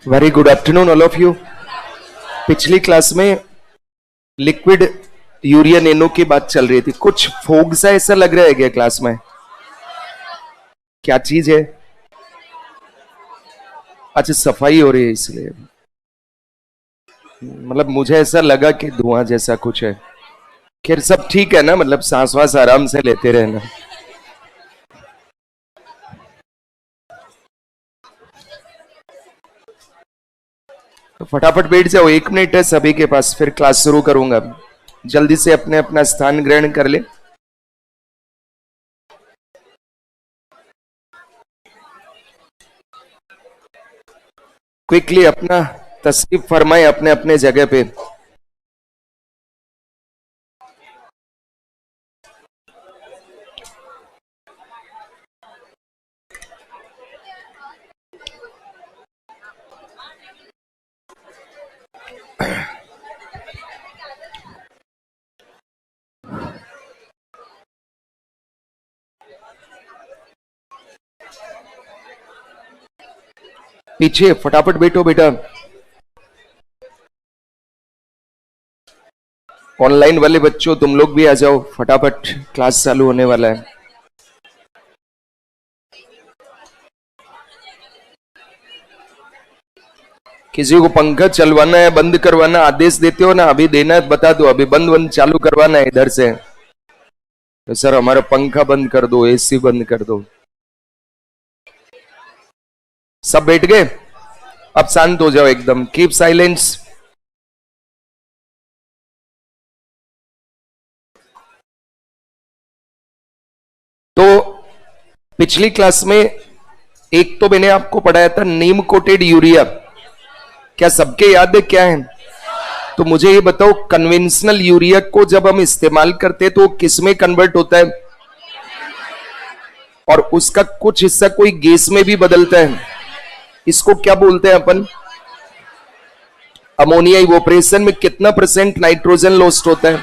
Very good afternoon all of you. पिछली class में liquid urea nano की बात चल रही थी। कुछ फोग सा ऐसा लग रहा है क्या क्लास में? क्या चीज है? अच्छा, सफाई हो रही है इसलिए। मतलब मुझे ऐसा लगा कि धुआं जैसा कुछ है। खैर सब ठीक है ना? मतलब सांस वास आराम से लेते रहना। तो फटाफट बैठ जाओ, 1 मिनट है सभी के पास, फिर क्लास शुरू करूंगा। जल्दी से अपने अपना स्थान ग्रहण कर ले। क्विकली अपना तशरीफ फरमाए अपने अपने जगह पे। पीछे फटाफट बैठो बेटा। ऑनलाइन वाले बच्चों तुम लोग भी आ जाओ, फटाफट क्लास चालू होने वाला है। किसी को पंखा चलवाना है, बंद करवाना, आदेश देते हो ना, अभी देना है बता दो। अभी बंद बंद चालू करवाना है इधर से, तो सर हमारा पंखा बंद कर दो, एसी बंद कर दो। सब बैठ गए? अब शांत हो जाओ एकदम, कीप साइलेंस। तो पिछली क्लास में एक तो मैंने आपको पढ़ाया था नीम कोटेड यूरिया। क्या सबके याद है क्या है? तो मुझे ये बताओ, कन्वेंशनल यूरिया को जब हम इस्तेमाल करते हैं तो किस में कन्वर्ट होता है? और उसका कुछ हिस्सा कोई गैस में भी बदलता है। इसको क्या बोलते हैं अपन? अमोनिया इवोपरेशन में कितना परसेंट नाइट्रोजन लॉस्ट होता है?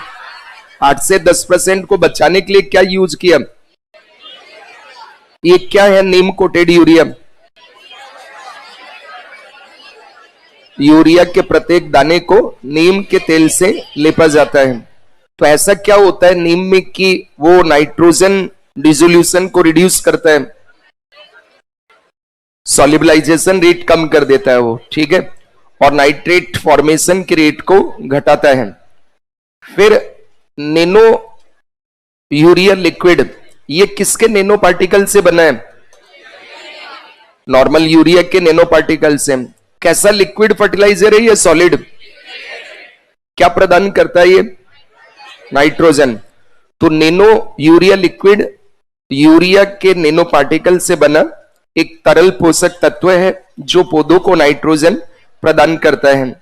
8 से 10% को बचाने के लिए क्या यूज किया? ये क्या है? नीम कोटेड यूरिया। यूरिया के प्रत्येक दाने को नीम के तेल से लेपा जाता है। तो ऐसा क्या होता है नीम में कि वो नाइट्रोजन डिसोल्यूशन को रिड्यूस करता है, सॉल्युबलाइजेशन रेट कम कर देता है वो, ठीक है, और नाइट्रेट फॉर्मेशन के रेट को घटाता है। फिर नैनो यूरिया लिक्विड, ये किसके नैनो पार्टिकल से बना है? नॉर्मल यूरिया के नैनो पार्टिकल से। कैसा लिक्विड फर्टिलाइजर है ये? सॉलिड। क्या प्रदान करता है ये? नाइट्रोजन। तो नैनो यूरिया लिक्विड यूरिया के नैनो पार्टिकल से बना एक तरल पोषक तत्व है जो पौधों को नाइट्रोजन प्रदान करता है।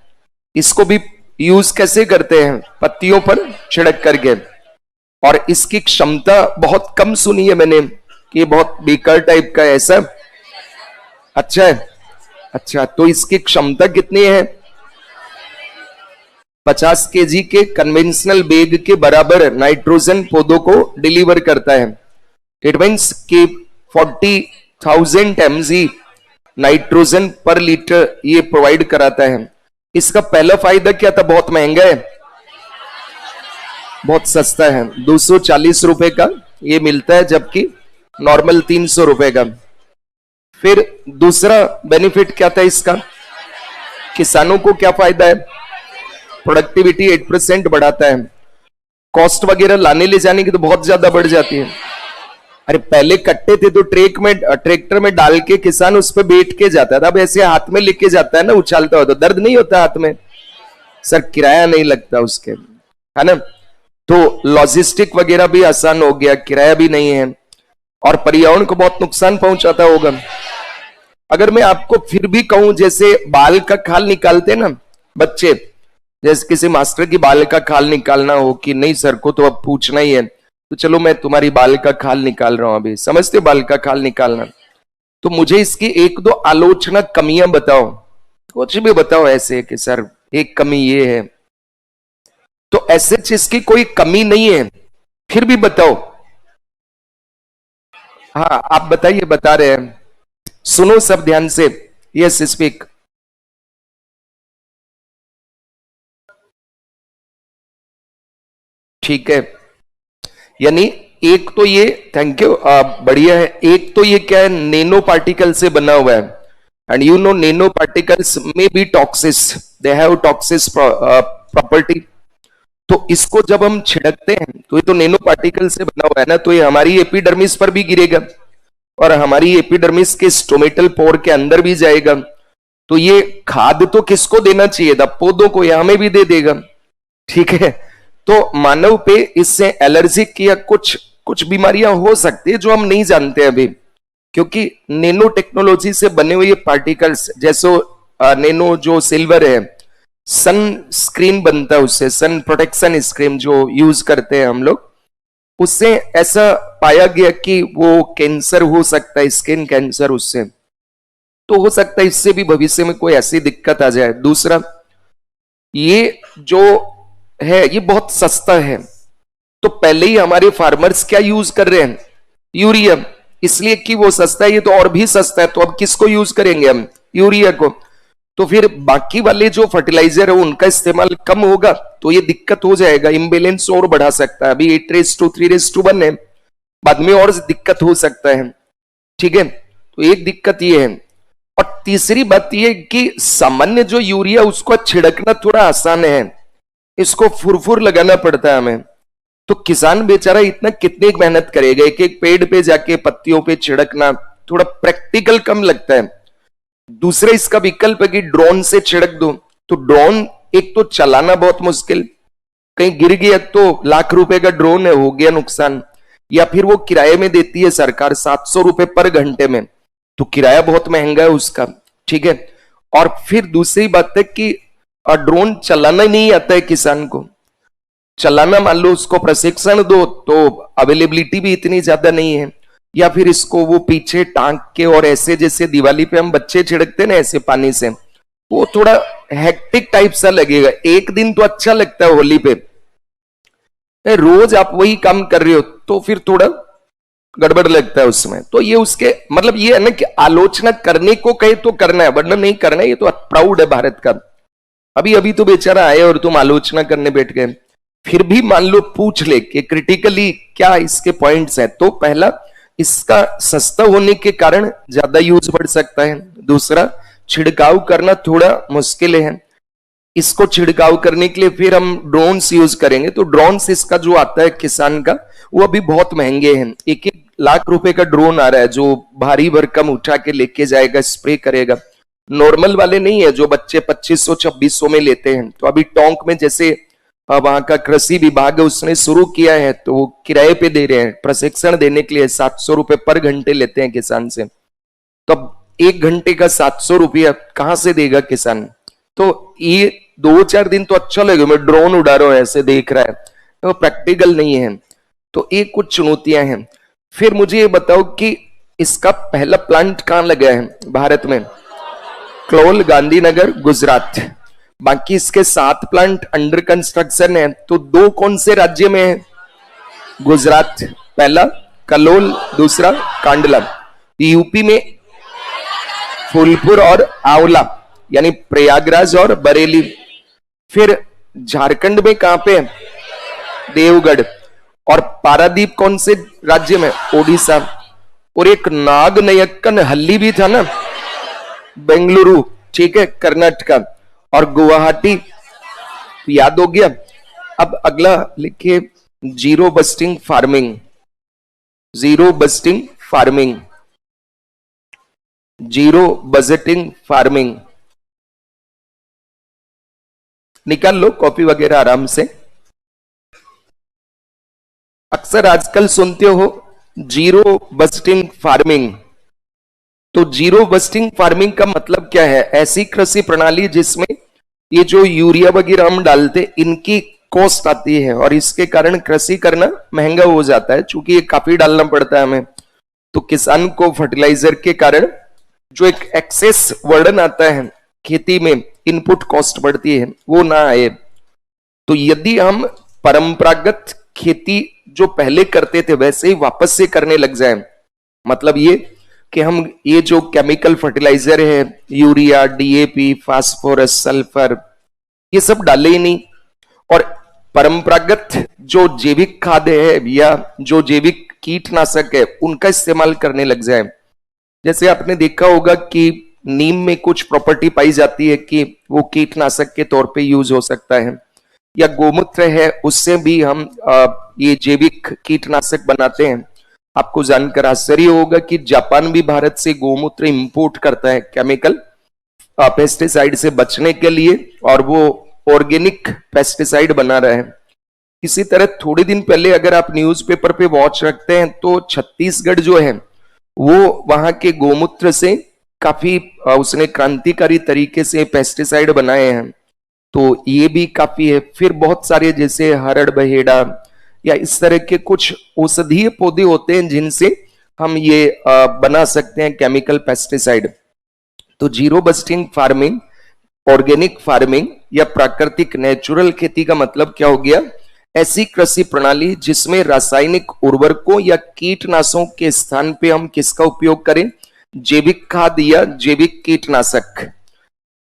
इसको भी यूज कैसे करते हैं? पत्तियों पर छिड़क करके। और इसकी क्षमता बहुत कम सुनी है मैंने कि बहुत बेकार टाइप का है, ऐसा? अच्छा है। अच्छा, तो इसकी क्षमता कितनी है? 50 केजी के कन्वेंशनल बैग के बराबर नाइट्रोजन पौधों को डिलीवर करता है। इट मीन्स कि 40,000 mg नाइट्रोजन पर लीटर ये प्रोवाइड कराता है। इसका पहला फायदा क्या था? बहुत महंगा है, बहुत सस्ता है, 240 रुपए का ये मिलता है, जबकि नॉर्मल 300 रुपए का। फिर दूसरा बेनिफिट क्या था इसका? किसानों को क्या फायदा है? प्रोडक्टिविटी 8% बढ़ाता है। कॉस्ट वगैरह लाने ले जाने की तो बहुत ज्यादा बढ़ जाती है। अरे पहले कट्टे थे तो ट्रैक्टर में डाल के किसान उस पर बैठ के जाता था, अब ऐसे हाथ में लेके जाता है ना, उछालता हो तो दर्द नहीं होता हाथ में। सर किराया नहीं लगता उसके, है ना? तो लॉजिस्टिक वगैरह भी आसान हो गया, किराया भी नहीं है, और पर्यावरण को बहुत नुकसान पहुंचाता होगा। अगर मैं आपको फिर भी कहूं, जैसे बाल का खाल निकालते ना बच्चे, जैसे किसी मास्टर की बाल का खाल निकालना हो कि नहीं सर को तो अब पूछना ही है, तो चलो मैं तुम्हारी बाल का खाल निकाल रहा हूं। अभी समझते हो बाल का खाल निकालना? तो मुझे इसकी 1-2 आलोचना कमियां बताओ, कुछ भी बताओ ऐसे कि सर एक कमी ये है। तो ऐसे चीज की कोई कमी नहीं है, फिर भी बताओ। हाँ आप बताइए, बता रहे हैं, सुनो सब ध्यान से। Yes speak. ठीक है, यानी एक तो ये, थैंक यू, बढ़िया है। एक तो ये क्या है, नैनो पार्टिकल से बना हुआ है, and you know nano particles में be toxic, they have toxic property. तो इसको जब हम छिड़कते हैं तो ये तो नैनो पार्टिकल से बना हुआ है ना, तो ये हमारी एपिडर्मिस पर भी गिरेगा और हमारी एपिडर्मिस के स्टोमेटल पोर के अंदर भी जाएगा। तो ये खाद तो किसको देना चाहिए था, पौधों को, या हमें भी दे देगा। ठीक है, तो मानव पे इससे एलर्जिक या कुछ कुछ बीमारियां हो सकती है जो हम नहीं जानते अभी, क्योंकि नैनो टेक्नोलॉजी से बने हुए पार्टिकल्स, जैसे नैनो जो सिल्वर है, सन स्क्रीन बनता है उससे, सन प्रोटेक्शन स्क्रीन जो यूज करते हैं हम लोग, उससे ऐसा पाया गया कि वो कैंसर हो सकता है, स्किन कैंसर उससे, तो हो सकता है इससे भी भविष्य में कोई ऐसी दिक्कत आ जाए। दूसरा, ये जो है ये बहुत सस्ता है, तो पहले ही हमारे फार्मर्स क्या यूज कर रहे हैं, यूरिया, इसलिए कि वो सस्ता है, ये तो और भी सस्ता है, तो अब किसको यूज करेंगे हम, यूरिया को। तो फिर बाकी वाले जो फर्टिलाइजर है उनका इस्तेमाल कम होगा, तो ये दिक्कत हो जाएगा, इम्बेलेंस और बढ़ा सकता है। अभी 8:3:1 है, बाद में और दिक्कत हो सकता है। ठीक है, तो एक दिक्कत ये है। और तीसरी बात ये कि सामान्य जो यूरिया उसको छिड़कना थोड़ा आसान है, इसको फुरफुर लगाना पड़ता है हमें, तो किसान बेचारा इतना कितनी मेहनत करेगा, एक एक पेड़ पे जाके पत्तियों पे छिड़कना थोड़ा प्रैक्टिकल कम लगता है। दूसरा इसका विकल्प है कि ड्रोन से छिड़क दो, तो ड्रोन एक तो चलाना बहुत मुश्किल, कहीं गिर गया तो लाख रुपए का ड्रोन है, हो गया नुकसान, या फिर वो किराए में देती है सरकार 700 रुपए पर घंटे में, तो किराया बहुत महंगा है उसका। ठीक है, और फिर दूसरी बात है कि ड्रोन चलाना नहीं आता है किसान को, चलाना मान लो उसको प्रशिक्षण दो तो अवेलेबिलिटी भी इतनी ज्यादा नहीं है, या फिर इसको वो पीछे टांग के और ऐसे जैसे दिवाली पे हम बच्चे छिड़कते ना ऐसे पानी से, वो थोड़ा हेक्टिक टाइप सा लगेगा। एक दिन तो अच्छा लगता है होली पे, रोज आप वही काम कर रहे हो तो फिर थोड़ा गड़बड़ लगता है उसमें। तो ये उसके मतलब ये है ना कि आलोचना करने को कहे तो करना है, वरना नहीं करना है, ये तो प्राउड है भारत का। अभी अभी तो बेचारा आए और तुम आलोचना करने बैठ गए। फिर भी मान लो पूछ ले कि क्रिटिकली क्या इसके पॉइंट्स हैं, तो पहला, इसका सस्ता होने के कारण ज्यादा यूज बढ़ सकता है। दूसरा, छिड़काव करना थोड़ा मुश्किल है, इसको छिड़काव करने के लिए फिर हम ड्रोन्स यूज करेंगे, तो ड्रोन्स इसका जो आता है किसान का वो अभी बहुत महंगे हैं, 1-1 लाख रुपए का ड्रोन आ रहा है जो भारी भरकम उठा के लेके जाएगा, स्प्रे करेगा। नॉर्मल वाले नहीं है जो बच्चे 2500-2600 में लेते हैं। तो अभी टोंक में जैसे वहां का कृषि विभाग है उसने शुरू किया है, तो वो किराए पे दे रहे हैं, प्रशिक्षण देने के लिए 700 रुपए पर घंटे लेते हैं किसान से। तो अब 1 घंटे का 700 रुपया कहां से देगा किसान। तो ये 2-4 दिन तो अच्छा लगेगा, मैं ड्रोन उड़ा रहा हूं ऐसे देख रहा है, तो प्रैक्टिकल नहीं है। तो ये कुछ चुनौतियां हैं। फिर मुझे ये बताओ कि इसका पहला प्लांट कहां लगा है भारत में, क्लोल, गांधीनगर, गुजरात। बाकी इसके 7 प्लांट अंडर कंस्ट्रक्शन है, तो 2 कौन से राज्य में है, गुजरात पहला, कलोल दूसरा, कांडला। यूपी में फूलपुर और आंवला यानी प्रयागराज और बरेली। फिर झारखंड में कहां पे है, देवगढ़। और पारादीप कौन से राज्य में, ओडिशा। और एक नाग नयक्कन हल्ली भी था ना, बेंगलुरु, ठीक है, कर्नाटका। और गुवाहाटी, याद हो गया। अब अगला लिखिए, zero budgeting farming, zero budgeting farming, zero budgeting farming. निकाल लो कॉपी वगैरह आराम से। अक्सर आजकल सुनते हो जीरो बस्टिंग फार्मिंग, तो जीरो बस्टिंग फार्मिंग का मतलब क्या है, ऐसी कृषि प्रणाली जिसमें ये जो यूरिया वगैरह हम डालते इनकी कॉस्ट आती है और इसके कारण कृषि करना महंगा हो जाता है, चूंकि ये काफी डालना पड़ता है हमें। तो किसान को फर्टिलाइजर के कारण जो एक एक्सेस वर्डन आता है खेती में, इनपुट कॉस्ट बढ़ती है, वो ना आए। तो यदि हम परंपरागत खेती जो पहले करते थे वैसे ही वापस से करने लग जाएं, मतलब ये कि हम ये जो केमिकल फर्टिलाइजर है, यूरिया, डीएपी, फास्फोरस, सल्फर, ये सब डाले ही नहीं, और परंपरागत जो जैविक खाद है या जो जैविक कीटनाशक है उनका इस्तेमाल करने लग जाए। जैसे आपने देखा होगा कि नीम में कुछ प्रॉपर्टी पाई जाती है कि वो कीटनाशक के तौर पे यूज हो सकता है, या गोमूत्र है उससे भी हम ये जैविक कीटनाशक बनाते हैं। आपको जानकर आश्चर्य होगा कि जापान भी भारत से गोमूत्र इंपोर्ट करता है केमिकल पेस्टिसाइड से बचने के लिए, और वो ऑर्गेनिक पेस्टिसाइड बना रहा है। इसी तरह थोड़े दिन पहले अगर आप न्यूज़पेपर पे वॉच रखते हैं तो छत्तीसगढ़ जो है वो वहां के गोमूत्र से काफी उसने क्रांतिकारी तरीके से पेस्टिसाइड बनाए हैं, तो ये भी काफी है। फिर बहुत सारे जैसे हरड़ बहेड़ा या इस तरह के कुछ औषधीय पौधे होते हैं जिनसे हम ये बना सकते हैं केमिकल पेस्टिसाइड। तो zero budgeting farming, organic farming या प्राकृतिक नेचुरल खेती का मतलब क्या हो गया? ऐसी कृषि प्रणाली जिसमें रासायनिक उर्वरकों या कीटनाशकों के स्थान पे हम किसका उपयोग करें? जैविक खाद या जैविक कीटनाशक।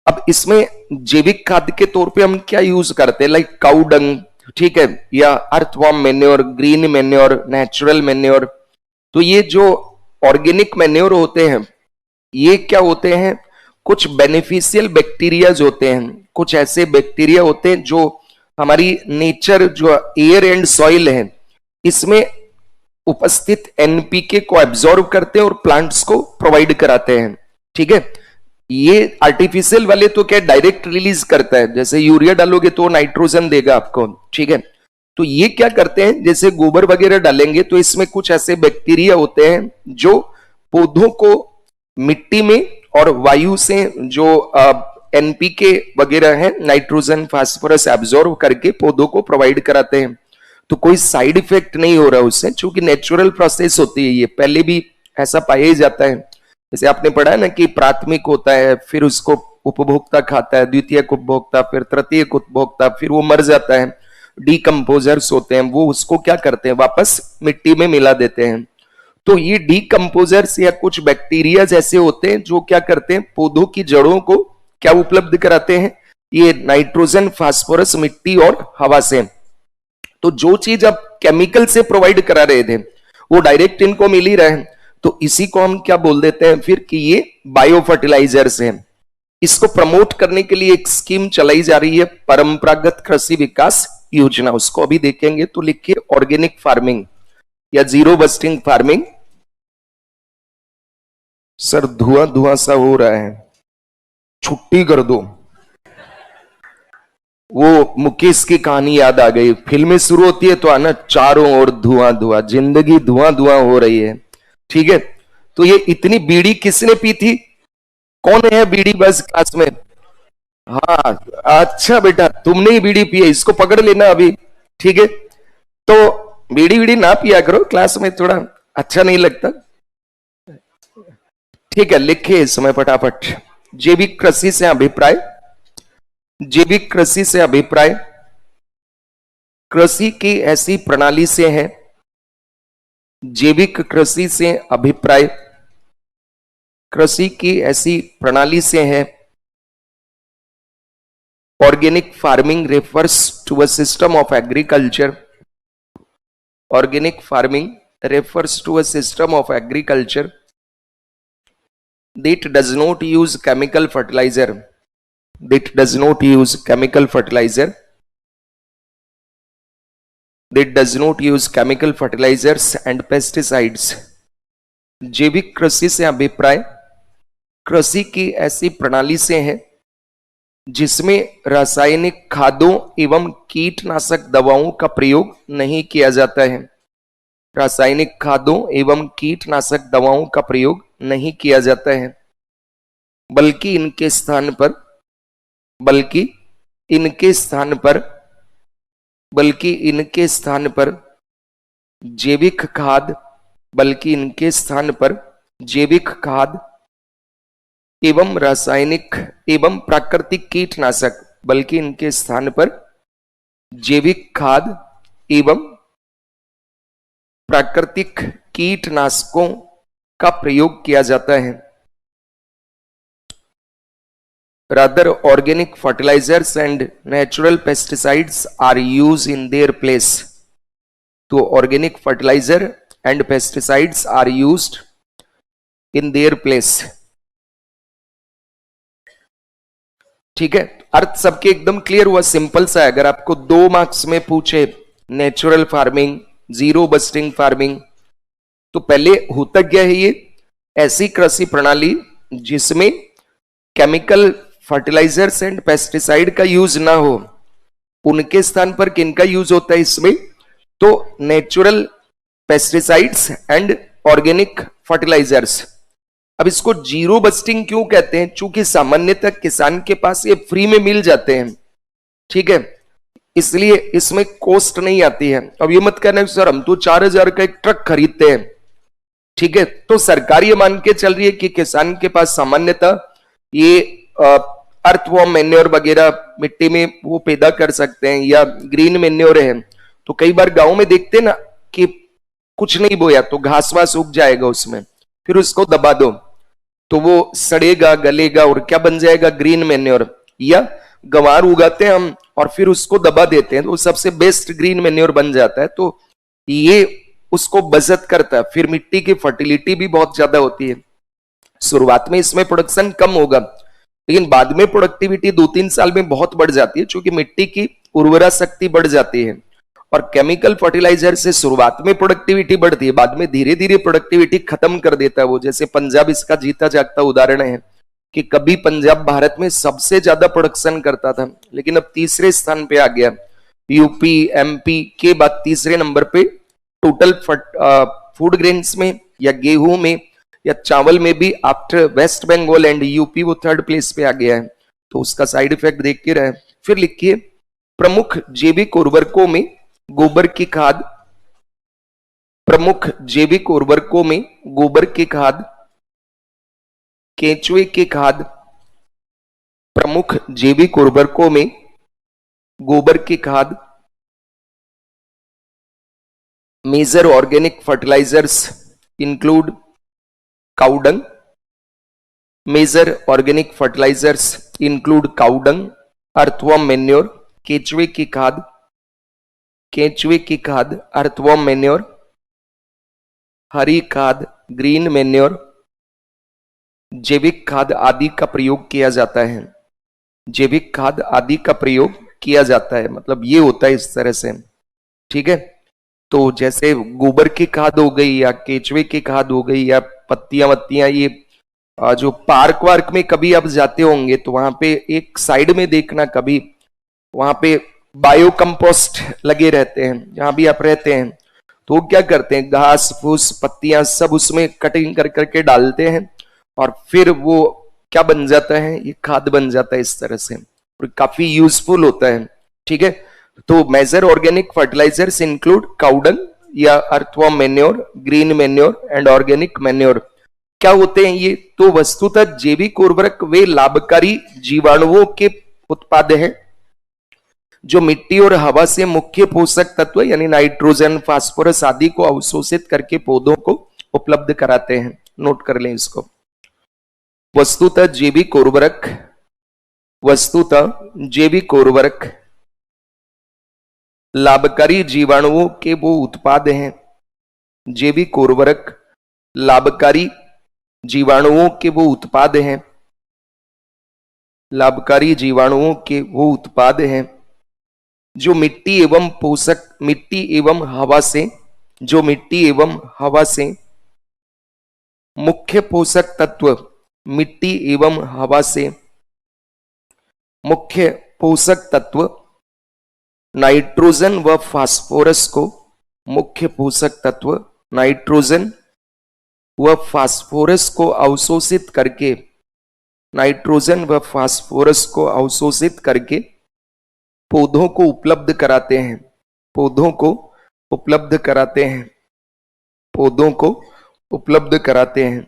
अब इसमें जैविक खाद के तौर पे हम क्या यूज करते हैं? लाइक काउ डंग, ठीक है, या earthworm manure, green manure, natural manure. तो ये जो ऑर्गेनिक मेन्योर होते हैं ये क्या होते हैं? कुछ बेनिफिशियल बैक्टीरियाज होते हैं, कुछ ऐसे बैक्टीरिया होते हैं जो हमारी नेचर जो एयर एंड सॉइल है इसमें उपस्थित एनपीके को एब्जॉर्व करते हैं और प्लांट्स को प्रोवाइड कराते हैं। ठीक है, ये आर्टिफिशियल वाले तो क्या डायरेक्ट रिलीज करता है, जैसे यूरिया डालोगे तो नाइट्रोजन देगा आपको। ठीक है, तो ये क्या करते हैं, जैसे गोबर वगैरह डालेंगे तो इसमें कुछ ऐसे बैक्टीरिया होते हैं जो पौधों को मिट्टी में और वायु से जो एनपीके वगैरह है, नाइट्रोजन फास्फोरस एब्जॉर्व करके पौधों को प्रोवाइड कराते हैं। तो कोई साइड इफेक्ट नहीं हो रहा उससे, क्योंकि नेचुरल प्रोसेस होती है। ये पहले भी ऐसा पाया ही जाता है। जैसे आपने पढ़ा है ना कि प्राथमिक होता है, फिर उसको उपभोक्ता खाता है, द्वितीयक उपभोक्ता, फिर तृतीयक उपभोक्ता, फिर वो मर जाता है। डीकम्पोजर्स होते हैं, वो उसको क्या करते हैं? वापस मिट्टी में मिला देते हैं। तो ये डीकम्पोजर्स या कुछ बैक्टीरिया जैसे होते हैं जो क्या करते हैं? पौधों की जड़ों को क्या उपलब्ध कराते हैं? ये नाइट्रोजन, फास्फोरस मिट्टी और हवा से। तो जो चीज आप केमिकल से प्रोवाइड करा रहे थे वो डायरेक्ट इनको मिल ही रहा है। तो इसी को हम क्या बोल देते हैं फिर कि ये बायो फर्टिलाइजर्स हैं। इसको प्रमोट करने के लिए एक स्कीम चलाई जा रही है, परंपरागत कृषि विकास योजना। उसको अभी देखेंगे। तो लिखिए ऑर्गेनिक फार्मिंग या जीरो बस्टिंग फार्मिंग। सर धुआं धुआं सा हो रहा है, छुट्टी कर दो। वो मुकेश की कहानी याद आ गई। फिल्में शुरू होती है तो आना चारों ओर धुआं धुआं, जिंदगी धुआं धुआं हो रही है। ठीक है, तो ये इतनी बीड़ी किसने पी थी? कौन है बीड़ी बस क्लास में? हाँ, अच्छा बेटा तुमने ही बीड़ी पी है, इसको पकड़ लेना अभी। ठीक है, तो बीड़ी बीड़ी ना पिया करो क्लास में, थोड़ा अच्छा नहीं लगता। ठीक है, लिखे इस समय फटाफट। जैविक कृषि से अभिप्राय। जैविक कृषि से अभिप्राय कृषि की ऐसी प्रणाली से है। जैविक कृषि से अभिप्राय कृषि की ऐसी प्रणाली से है। Organic farming refers to a system of agriculture. Organic farming refers to a system of agriculture that does not use chemical fertilizer, that does not use chemical fertilizer, that does not use chemical fertilizers and pesticides। जैविक कृषि से अभिप्राय कृषि की ऐसी प्रणाली से है जिसमें रासायनिक खादों एवं कीटनाशक दवाओं का प्रयोग नहीं किया जाता है। रासायनिक खादों एवं कीटनाशक दवाओं का प्रयोग नहीं किया जाता है, बल्कि इनके स्थान पर बल्कि इनके स्थान पर बल्कि इनके स्थान पर जैविक खाद बल्कि इनके स्थान पर जैविक खाद एवं रासायनिक एवं प्राकृतिक कीटनाशक बल्कि इनके स्थान पर जैविक खाद एवं प्राकृतिक कीटनाशकों का प्रयोग किया जाता है। rather organic fertilizers and natural pesticides are used in their place. तो organic fertilizer and pesticides are used in their place. ठीक है, अर्थ सबके एकदम क्लियर हुआ, सिंपल सा है। अगर आपको 2 मार्क्स में पूछे natural farming, zero budgeting farming, तो पहले होता क्या है, ये ऐसी कृषि प्रणाली जिसमें केमिकल फर्टिलाइजर्स एंड पेस्टिसाइड का यूज ना हो, उनके स्थान पर किनका यूज होता है इसमें, तो natural pesticides and organic fertilizers. अब इसको जीरो बस्टिंग क्यों कहते हैं, चूंकि सामान्यतः किसान के पास ये फ्री में मिल जाते हैं, ठीक है, इसलिए इसमें कॉस्ट नहीं आती है। अब ये मत कहना सर हम तो 4,000 का एक ट्रक खरीदते हैं, ठीक है, तो सरकार ये मान के चल रही है कि किसान के पास सामान्यतः ये अर्थवॉर्म मैन्योर वगैरह मिट्टी में वो पैदा कर सकते हैं, या ग्रीन मैन्योर है। तो कई बार गांव में देखते ना कि कुछ नहीं बोया तो घास वास उग जाएगा उसमें, फिर उसको दबा दो तो वो सड़ेगा गलेगा और क्या बन जाएगा, ग्रीन मैन्योर। या गंवार उगाते हैं हम और फिर उसको दबा देते हैं तो सबसे बेस्ट ग्रीन मैन्योर बन जाता है। तो ये उसको बचत करता है, फिर मिट्टी की फर्टिलिटी भी बहुत ज्यादा होती है। शुरुआत में इसमें प्रोडक्शन कम होगा, लेकिन बाद में प्रोडक्टिविटी 2-3 साल में बहुत बढ़ जाती है, क्योंकि मिट्टी की उर्वरा शक्ति बढ़ जाती है। और केमिकल फर्टिलाइजर से शुरुआत में प्रोडक्टिविटी बढ़ती है, बाद में धीरे धीरे प्रोडक्टिविटी खत्म कर देता है वो। जैसे पंजाब इसका जीता जागता उदाहरण है कि कभी पंजाब भारत में सबसे ज्यादा प्रोडक्शन करता था, लेकिन अब तीसरे स्थान पे आ गया। यूपी एमपी के बाद तीसरे नंबर पे टोटल फूड ग्रेन्स में या गेहूं में या चावल में भी after West Bengal and UP वो 3rd प्लेस पे आ गया है। तो उसका साइड इफेक्ट देख के रहे। फिर लिखिए, प्रमुख जैविक उर्वरकों में गोबर की खाद, प्रमुख जैविक उर्वरकों में गोबर की खाद, केंचुए की खाद, प्रमुख जैविक उर्वरकों में गोबर की खाद, major organic fertilizers include cow dung, major organic fertilizers include cow dung, earthworm manure, केचुए की खाद, केचुए की खाद, earthworm manure, हरी खाद, ग्रीन मैन्योर, जैविक खाद आदि का प्रयोग किया जाता है। जैविक खाद आदि का प्रयोग किया जाता है, मतलब ये होता है इस तरह से, ठीक है। तो जैसे गोबर की खाद हो गई या केचुए की खाद हो गई या पत्तियां वत्तियां, ये जो पार्क वार्क में कभी आप जाते होंगे तो वहां पे एक साइड में देखना, कभी वहां पे बायो कंपोस्ट लगे रहते हैं, जहां भी आप रहते हैं, तो वो क्या करते हैं, घास फूस पत्तियां सब उसमें कटिंग कर करके डालते हैं और फिर वो क्या बन जाता है, ये खाद बन जाता है इस तरह से, और काफी यूजफुल होता है, ठीक है। तो major organic fertilizers include cow dung या earthworm manure, green manure and organic manure. क्या होते हैं ये, तो वस्तुतः जैविक उर्वरक वे लाभकारी जीवाणुओं के उत्पाद हैं जो मिट्टी और हवा से मुख्य पोषक तत्व यानी नाइट्रोजन फास्फोरस आदि को अवशोषित करके पौधों को उपलब्ध कराते हैं। नोट कर लें इसको। वस्तुतः जैविक उर्वरक, वस्तुतः जैविक उर्वरक लाभकारी जीवाणुओं के वो उत्पाद हैं, जैविक उर्वरक लाभकारी जीवाणुओं के वो उत्पाद हैं, लाभकारी जीवाणुओं के वो उत्पाद हैं जो मिट्टी एवं पोषक, मिट्टी एवं हवा से, जो मिट्टी एवं हवा से मुख्य पोषक तत्व, मिट्टी एवं हवा से मुख्य पोषक तत्व नाइट्रोजन व फास्फोरस को, मुख्य पोषक तत्व नाइट्रोजन व फास्फोरस को अवशोषित करके, नाइट्रोजन व फास्फोरस को अवशोषित करके पौधों को उपलब्ध कराते हैं, पौधों को उपलब्ध कराते हैं, पौधों को उपलब्ध कराते हैं।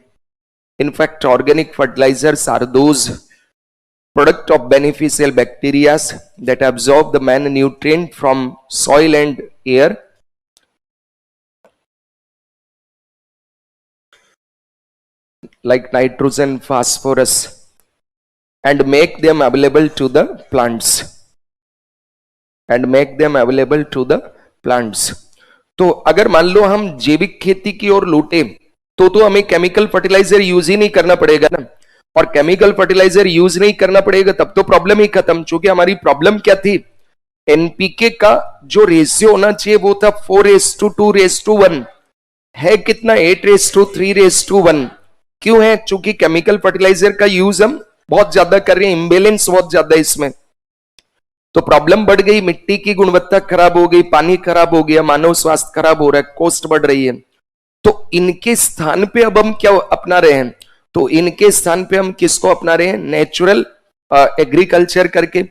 In fact organic fertilizers are those product of beneficial bacteria that absorb the main nutrient from soil and air like nitrogen, phosphorus and make them available to the plants and make them available to the plants. तो अगर मान लो हम जैविक खेती की ओर लौटे तो हमें केमिकल फर्टिलाइजर यूज ही नहीं करना पड़ेगा ना, और केमिकल फर्टिलाइजर यूज नहीं करना पड़ेगा तब तो प्रॉब्लम ही खत्म। चूंकि हमारी प्रॉब्लम क्या थी, एनपीके का जो रेशियो होना चाहिए वो था 4:2:1, है कितना 8:3:1। क्यों है? चूंकि केमिकल फर्टिलाइजर का यूज हम बहुत ज्यादा कर रहे हैं, इम्बेलेंस बहुत ज्यादा है इसमें, तो प्रॉब्लम बढ़ गई, मिट्टी की गुणवत्ता खराब हो गई, पानी खराब हो गया, मानव स्वास्थ्य खराब हो रहा है, कॉस्ट बढ़ रही है। तो इनके स्थान पे अब हम क्या अपना रहे हैं, तो इनके स्थान पे हम किसको अपना रहे हैं, नेचुरल एग्रीकल्चर करके।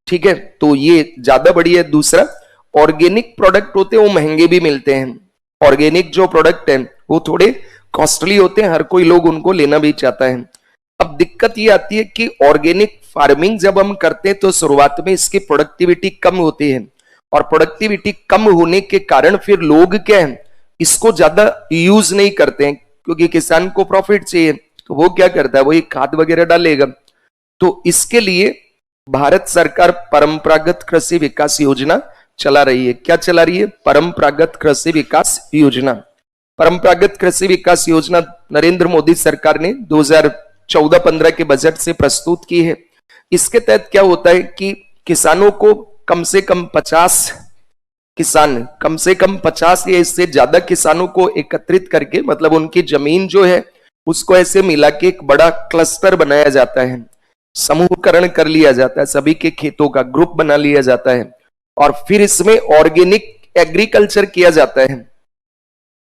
ठीक है, तो ये ज्यादा बढ़िया है। दूसरा, ऑर्गेनिक प्रोडक्ट होते हैं वो महंगे भी मिलते हैं, ऑर्गेनिक जो प्रोडक्ट है वो थोड़े कॉस्टली होते हैं, हर कोई लोग उनको लेना भी चाहता है। अब दिक्कत ये आती है कि ऑर्गेनिक फार्मिंग जब हम करते हैं तो शुरुआत में इसकी प्रोडक्टिविटी कम होती है, और प्रोडक्टिविटी कम होने के कारण फिर लोग क्या है, इसको ज्यादा यूज नहीं करते हैं, क्योंकि किसान को प्रॉफिट चाहिए, तो वो क्या करता है, वही खाद वगैरह डालेगा। तो इसके लिए भारत सरकार परंपरागत कृषि विकास योजना चला रही है। क्या चला रही है? परंपरागत कृषि विकास योजना। परंपरागत कृषि विकास योजना नरेंद्र मोदी सरकार ने 2014-15 के बजट से प्रस्तुत की है। इसके तहत क्या होता है कि किसानों को कम से कम 50 या इससे ज्यादा किसानों को एकत्रित करके, मतलब उनकी जमीन जो है उसको ऐसे मिला के एक बड़ा क्लस्टर बनाया जाता है, समूहकरण कर लिया जाता है, सभी के खेतों का ग्रुप बना लिया जाता है, और फिर इसमें ऑर्गेनिक एग्रीकल्चर किया जाता है।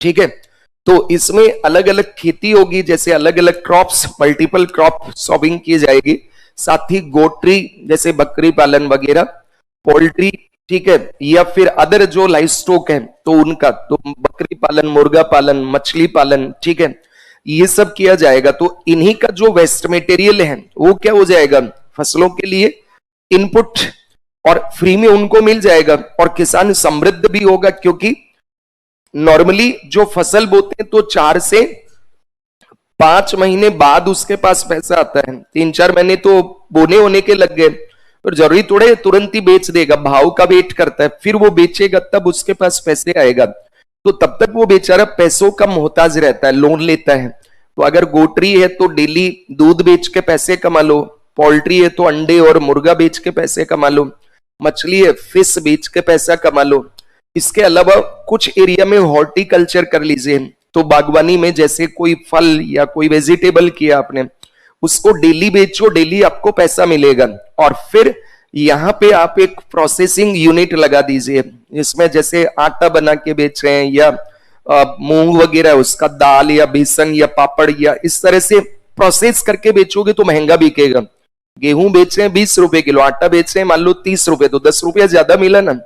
ठीक है, तो इसमें अलग अलग खेती होगी, जैसे अलग अलग क्रॉप्स, मल्टीपल क्रॉप सॉविंग की जाएगी, साथ ही गोट्री जैसे बकरी पालन वगैरह, पोल्ट्री, ठीक है, या फिर अदर जो लाइव स्टॉक है तो उनका, तो बकरी पालन, मुर्गा पालन, मछली पालन, ठीक है, ये सब किया जाएगा। तो इन्हीं का जो वेस्ट मटेरियल है वो क्या हो जाएगा, फसलों के लिए इनपुट, और फ्री में उनको मिल जाएगा, और किसान समृद्ध भी होगा, क्योंकि नॉर्मली जो फसल बोते हैं तो 4 से 5 महीने बाद उसके पास पैसा आता है, 3-4 महीने तो बोने होने के लग गए, और जरूरी थोड़े तुरंत ही बेच देगा, भाव का वेट करता है, फिर वो बेचेगा तब उसके पास पैसे आएगा, तो तब तक वो बेचारा पैसों का मोहताज रहता है, लोन लेता है। तो अगर गोट्री है तो डेली दूध बेच के पैसे कमा लो, पोल्ट्री है तो अंडे और मुर्गा बेच के पैसे कमा लो, मछली है फिश बेच के पैसा कमा लो। इसके अलावा कुछ एरिया में हॉर्टिकल्चर कर लीजिए, तो बागवानी में जैसे कोई फल या कोई वेजिटेबल किया आपने, उसको डेली बेचो, डेली आपको पैसा मिलेगा। और फिर यहाँ पे आप एक प्रोसेसिंग यूनिट लगा दीजिए, इसमें जैसे आटा बना के बेच रहे हैं, या मूंग वगैरह उसका दाल या बेसन या पापड़, या इस तरह से प्रोसेस करके बेचोगे तो महंगा बिकेगा। गेहूं बेच रहे हैं 20 रुपए किलो, आटा बेच रहे हैं मान लो 30 रुपए, तो 10 रुपया ज्यादा मिला ना।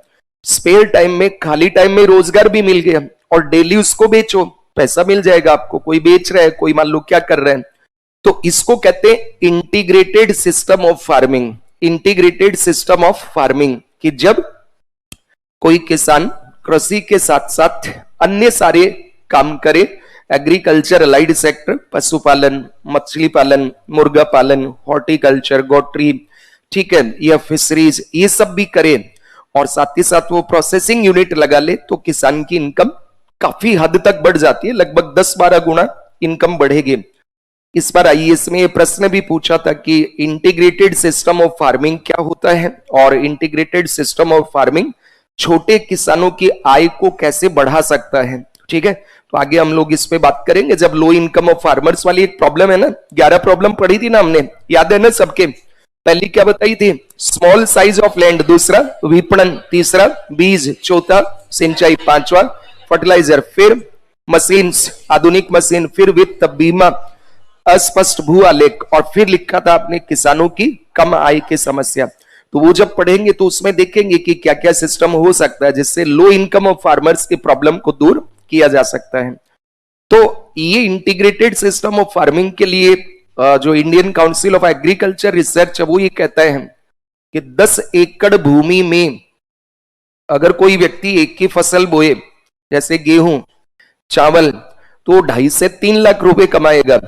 स्पेयर टाइम में, खाली टाइम में रोजगार भी मिल गया, और डेली उसको बेचो, पैसा मिल जाएगा आपको। कोई बेच रहा है, कोई मान लो क्या कर रहे हैं, तो इसको कहते हैं integrated system of farming. Integrated system of farming कि जब कोई किसान कृषि के साथ साथ अन्य सारे काम करे, एग्रीकल्चर अलाइड सेक्टर, पशुपालन, मछली पालन, मुर्गा पालन, हॉर्टिकल्चर, गोट्री, ठीक है, या फिशरीज, ये सब भी करे, और साथ ही साथ वो प्रोसेसिंग यूनिट लगा ले, तो किसान की इनकम काफी हद तक बढ़ जाती है, लगभग 10-12 गुना इनकम बढ़ेगी। इस बार आईएएस में ये प्रश्न भी पूछा था कि इंटीग्रेटेड सिस्टम ऑफ फार्मिंग क्या होता है, और इंटीग्रेटेड सिस्टम ऑफ फार्मिंग छोटे किसानों की आय को कैसे बढ़ा सकता है। ठीक है, तो आगे हम लोग इस पे बात करेंगे। जब लो इनकम ऑफ फार्मर्स वाली एक प्रॉब्लम है ना, 11 प्रॉब्लम पढ़ी थी ना हमने, याद है ना सबके? पहली क्या बताई थी? स्मॉल साइज ऑफ लैंड, दूसरा विपणन, तीसरा बीज, चौथा सिंचाई, पांचवा फर्टिलाइजर, फिर मशीन्स, आधुनिक मशीन, फिर वित्त, बीमा, अस्पष्ट भू आलेख, और फिर लिखा था आपने किसानों की कम आय की समस्या। तो वो जब पढ़ेंगे तो उसमें देखेंगे कि क्या क्या सिस्टम हो सकता है जिससे लो इनकम ऑफ फार्मर्स की प्रॉब्लम को दूर किया जा सकता है। तो ये इंटीग्रेटेड सिस्टम ऑफ फार्मिंग के लिए जो Indian council of agriculture research है वो ये कहता है कि 10 एकड़ भूमि में अगर कोई व्यक्ति एक ही फसल बोए, जैसे गेहूं, चावल, तो 2.5 से 3 लाख रुपए कमाएगा।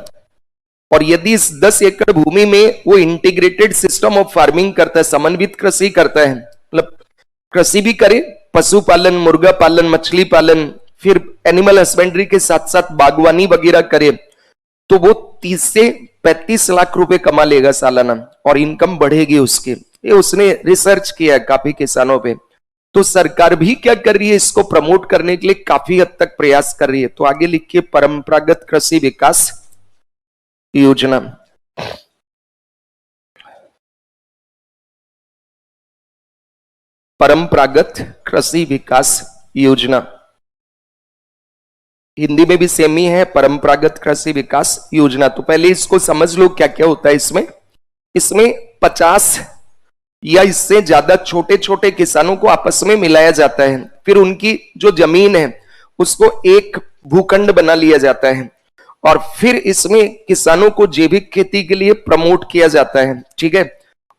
और यदि इस 10 एकड़ भूमि में वो इंटीग्रेटेड सिस्टम ऑफ फार्मिंग करता है, समन्वित कृषि करता है, मतलब कृषि भी करे, पशुपालन, मुर्गा पालन, मछली पालन, फिर एनिमल हस्बेंड्री के साथ साथ बागवानी वगैरह करे, तो वो 30 से 35 लाख रुपए कमा लेगा सालाना और इनकम बढ़ेगी उसकी। ये उसने रिसर्च किया है काफी किसानों पे। तो सरकार भी क्या कर रही है, इसको प्रमोट करने के लिए काफी हद तक प्रयास कर रही है। तो आगे लिखिए, परंपरागत कृषि विकास योजना। परंपरागत कृषि विकास योजना हिंदी में भी सेम ही है, परंपरागत कृषि विकास योजना। तो पहले इसको समझ लो क्या क्या होता है इसमें। इसमें 50 या इससे ज्यादा छोटे छोटे किसानों को आपस में मिलाया जाता है, फिर उनकी जो जमीन है उसको एक भूखंड बना लिया जाता है और फिर इसमें किसानों को जैविक खेती के लिए प्रमोट किया जाता है। ठीक है,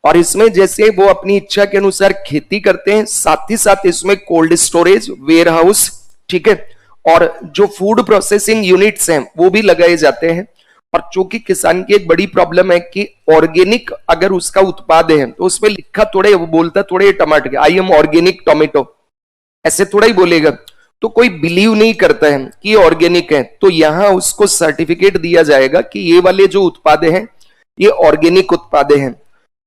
और इसमें जैसे वो अपनी इच्छा के अनुसार खेती करते हैं, साथ ही साथ इसमें कोल्ड स्टोरेज, वेयर हाउस, ठीक है, और जो फूड प्रोसेसिंग यूनिट्स हैं वो भी लगाए जाते हैं। और चूंकि किसान की एक बड़ी प्रॉब्लम है कि ऑर्गेनिक अगर उसका उत्पाद है तो उसमें लिखा थोड़े, वो बोलता थोड़े टमाटर, आई एम ऑर्गेनिक टोमेटो, ऐसे थोड़ा ही बोलेगा, तो कोई बिलीव नहीं करता है कि ऑर्गेनिक है। तो यहां उसको सर्टिफिकेट दिया जाएगा कि ये वाले जो उत्पाद हैं ये ऑर्गेनिक उत्पाद हैं,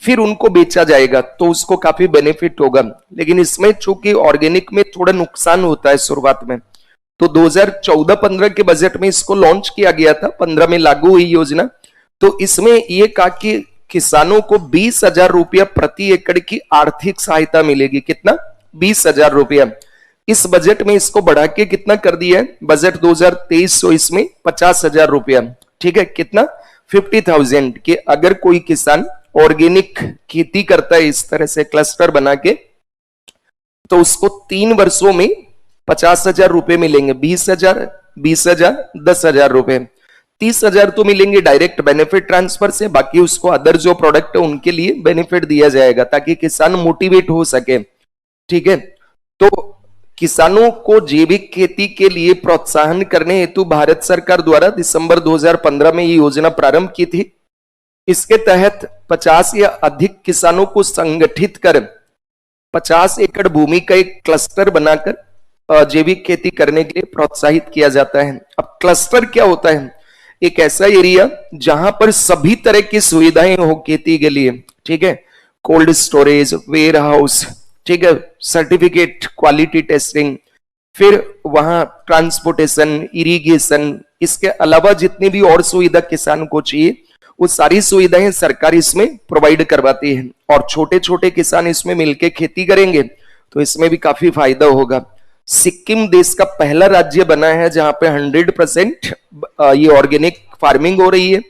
फिर उनको बेचा जाएगा, तो उसको काफी बेनिफिट होगा। लेकिन इसमें चूंकि ऑर्गेनिक में थोड़ा नुकसान होता है शुरुआत में, तो 2014-15 के बजट में इसको लॉन्च किया गया था, 15 में लागू हुई योजना। तो इसमें यह कहा कि किसानों को 20,000 रुपया प्रति एकड़ की आर्थिक सहायता मिलेगी। कितना? 20,000 रुपया। इस बजट में इसको बढ़ा के कितना कर दिया है, बजट 2023-24 में 50,000 रुपया। ठीक है, कितना? 50,000 के अगर कोई किसान ऑर्गेनिक खेती करता है इस तरह से क्लस्टर बना के, तो उसको 3 वर्षों में 50,000 रुपए मिलेंगे। 20,000, 20,000, 10,000 रुपए, 30,000 तो मिलेंगे डायरेक्ट बेनिफिट ट्रांसफर से, बाकी उसको अदर जो प्रोडक्ट है उनके लिए बेनिफिट दिया जाएगा ताकि किसान मोटिवेट हो सके। ठीक है, तो किसानों को जैविक खेती के लिए प्रोत्साहन करने हेतु भारत सरकार द्वारा दिसंबर 2015 में ये योजना प्रारंभ की थी। इसके तहत 50 या अधिक किसानों को संगठित कर 50 एकड़ भूमि का एक क्लस्टर बनाकर जैविक खेती करने के लिए प्रोत्साहित किया जाता है। अब क्लस्टर क्या होता है? एक ऐसा एरिया जहां पर सभी तरह की सुविधाएं हो खेती के लिए। ठीक है, कोल्ड स्टोरेज, वेयर हाउस, ठीक है, सर्टिफिकेट, क्वालिटी टेस्टिंग, फिर वहां ट्रांसपोर्टेशन, इरिगेशन, इसके अलावा जितनी भी और सुविधा किसान को चाहिए वो सारी सुविधाएं सरकार इसमें प्रोवाइड करवाती है। और छोटे छोटे किसान इसमें मिलकर खेती करेंगे तो इसमें भी काफी फायदा होगा। सिक्किम देश का पहला राज्य बना है जहां पे 100% ये ऑर्गेनिक फार्मिंग हो रही है।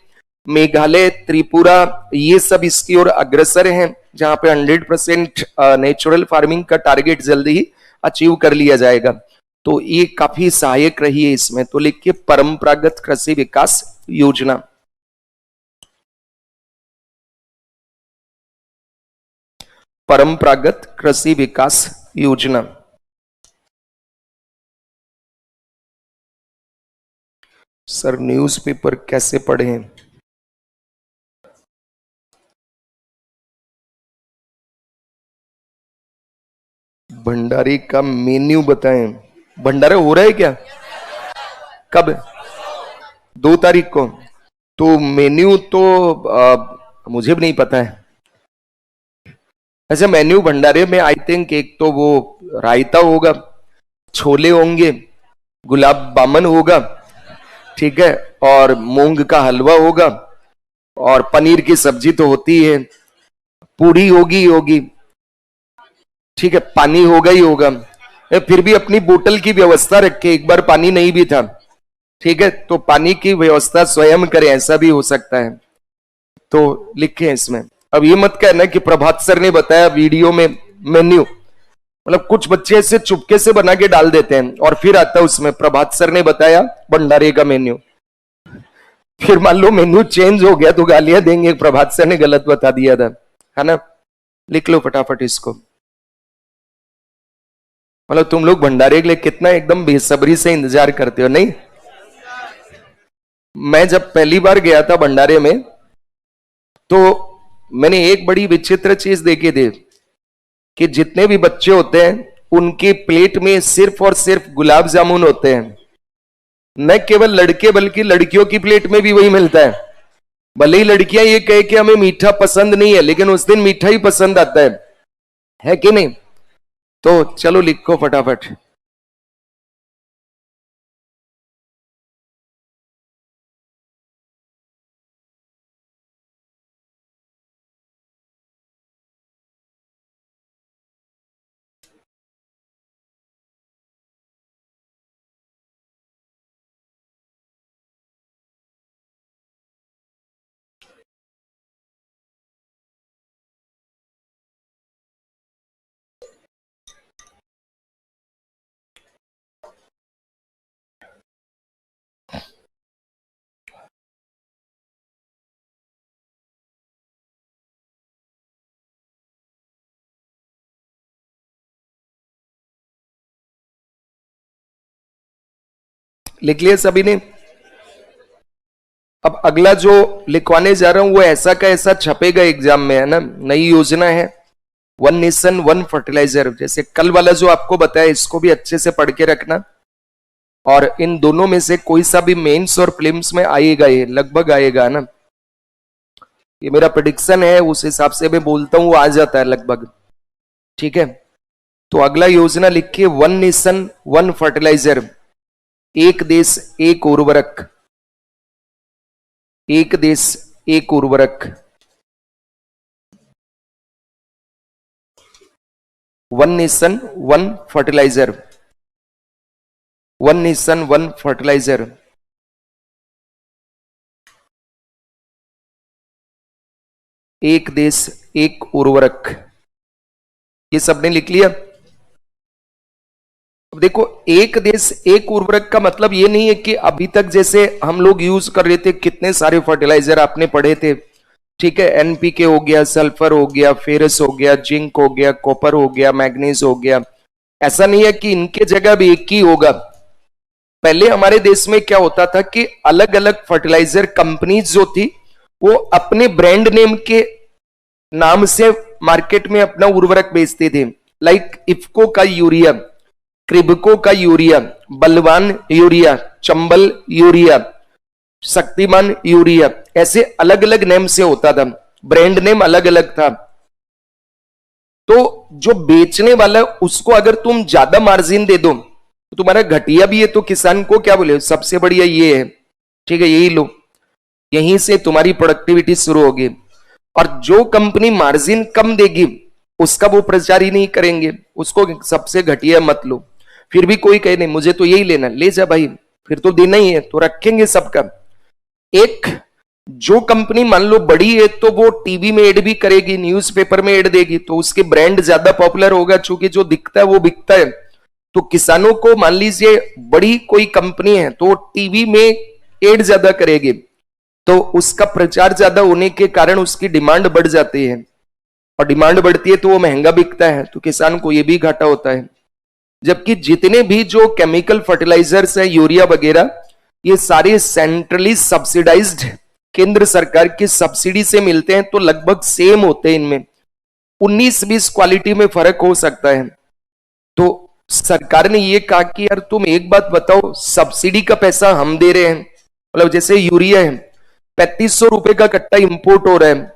मेघालय, त्रिपुरा, ये सब इसकी ओर अग्रसर हैं जहां पे 100% नेचुरल फार्मिंग का टारगेट जल्दी ही अचीव कर लिया जाएगा। तो ये काफी सहायक रही है इसमें। तो लिखिए, परंपरागत कृषि विकास योजना। परंपरागत कृषि विकास योजना। सर न्यूज़पेपर कैसे पढ़ें? भंडारे का मेन्यू बताएं। भंडारा हो रहा है क्या? कब? 2 तारीख को। तो मेन्यू तो मुझे भी नहीं पता है। ऐसे मेन्यू भंडारे में आई थिंक एक तो वो रायता होगा, छोले होंगे, गुलाब बामन होगा, ठीक है, और मूंग का हलवा होगा, और पनीर की सब्जी तो होती है, पूड़ी होगी, ठीक है, पानी होगा ही होगा। फिर भी अपनी बोतल की व्यवस्था रखे, एक बार पानी नहीं भी था, ठीक है, तो पानी की व्यवस्था स्वयं करें, ऐसा भी हो सकता है। तो लिखे इसमें। अब ये मत कहना कि प्रभात सर ने बताया वीडियो में मेन्यू, मतलब कुछ बच्चे ऐसे चुपके से बना के डाल देते हैं और फिर आता है उसमें प्रभात सर ने बताया भंडारे का मेन्यू। फिर मान लो मेन्यू चेंज हो गया तो गालियां देंगे, प्रभात सर ने गलत बता दिया था, है ना। लिख लो फटाफट इसको। मतलब तुम लोग भंडारे के लिए कितना एकदम बेसब्री से इंतजार करते हो, नहीं? मैं जब पहली बार गया था भंडारे में, तो मैंने एक बड़ी विचित्र चीज देखी थी कि जितने भी बच्चे होते हैं उनके प्लेट में सिर्फ और सिर्फ गुलाब जामुन होते हैं। न केवल लड़के बल्कि लड़कियों की प्लेट में भी वही मिलता है। भले ही लड़कियां ये कहे कि हमें मीठा पसंद नहीं है, लेकिन उस दिन मीठा ही पसंद आता है कि नहीं? तो चलो लिखो फटाफट। लिख लिया सभी ने? अब अगला जो लिखवाने जा रहा हूं वो ऐसा का ऐसा छपेगा एग्जाम में, है ना। नई योजना है, वन नेशन वन फर्टिलाइजर। जैसे कल वाला जो आपको बताया, इसको भी अच्छे से पढ़ के रखना। और इन दोनों में से कोई सा भी मेंस और प्रीलिम्स में आएगा, ये लगभग आएगा ना। ये मेरा प्रेडिक्शन है, उस हिसाब से मैं बोलता हूं वो आ जाता है लगभग। ठीक है, तो अगला योजना लिखिए, वन नेशन वन फर्टिलाइजर। एक देश एक उर्वरक, एक देश एक उर्वरक। One nation one fertilizer, one nation one fertilizer. एक देश एक उर्वरक, ये सबने लिख लिया। अब देखो, एक देश एक उर्वरक का मतलब ये नहीं है कि अभी तक जैसे हम लोग यूज कर रहे थे, कितने सारे फर्टिलाइजर आपने पढ़े थे। ठीक है, एनपीके हो गया, सल्फर हो गया, फेरस हो गया, जिंक हो गया, कॉपर हो गया, मैग्नीज हो गया। ऐसा नहीं है कि इनके जगह भी एक ही होगा। पहले हमारे देश में क्या होता था कि अलग अलग फर्टिलाइजर कंपनीज जो थी वो अपने ब्रांड नेम के नाम से मार्केट में अपना उर्वरक बेचते थे। लाइक इफ्को का यूरिया, क्रिबको का यूरिया, बलवान urea, Chambal urea, Shaktiman urea, ऐसे अलग अलग नेम से होता था, ब्रांड नेम अलग अलग था। तो जो बेचने वाला है उसको अगर तुम ज्यादा मार्जिन दे दो तो तुम्हारा घटिया भी है, तो किसान को क्या बोले, सबसे बढ़िया ये है, ठीक है यही लो, यहीं से तुम्हारी प्रोडक्टिविटी शुरू होगी। और जो कंपनी मार्जिन कम देगी उसका वो प्रचार ही नहीं करेंगे, उसको सबसे घटिया मत लो। फिर भी कोई कहे नहीं मुझे तो यही लेना, ले जा भाई, फिर तो देना ही है, तो रखेंगे सबका। एक जो कंपनी मान लो बड़ी है तो वो टीवी में एड भी करेगी, न्यूज़पेपर में एड देगी, तो उसके ब्रांड ज्यादा पॉपुलर होगा, चूंकि जो दिखता है वो बिकता है। तो किसानों को मान लीजिए बड़ी कोई कंपनी है तो टीवी में एड ज्यादा करेगी, तो उसका प्रचार ज्यादा होने के कारण उसकी डिमांड बढ़ जाती है, और डिमांड बढ़ती है तो वो महंगा बिकता है, तो किसान को ये भी घाटा होता है। जबकि जितने भी जो केमिकल फर्टिलाइजर्स है, यूरिया वगैरह, ये सारे सेंट्रली सब्सिडाइज्ड, केंद्र सरकार की सब्सिडी से मिलते हैं, तो लगभग सेम होते हैं। इनमें 19-20 क्वालिटी में फर्क हो सकता है। तो सरकार ने ये कहा कि यार तुम एक बात बताओ, सब्सिडी का पैसा हम दे रहे हैं, मतलब जैसे यूरिया है 3500 रुपए का कट्टा इंपोर्ट हो रहा है,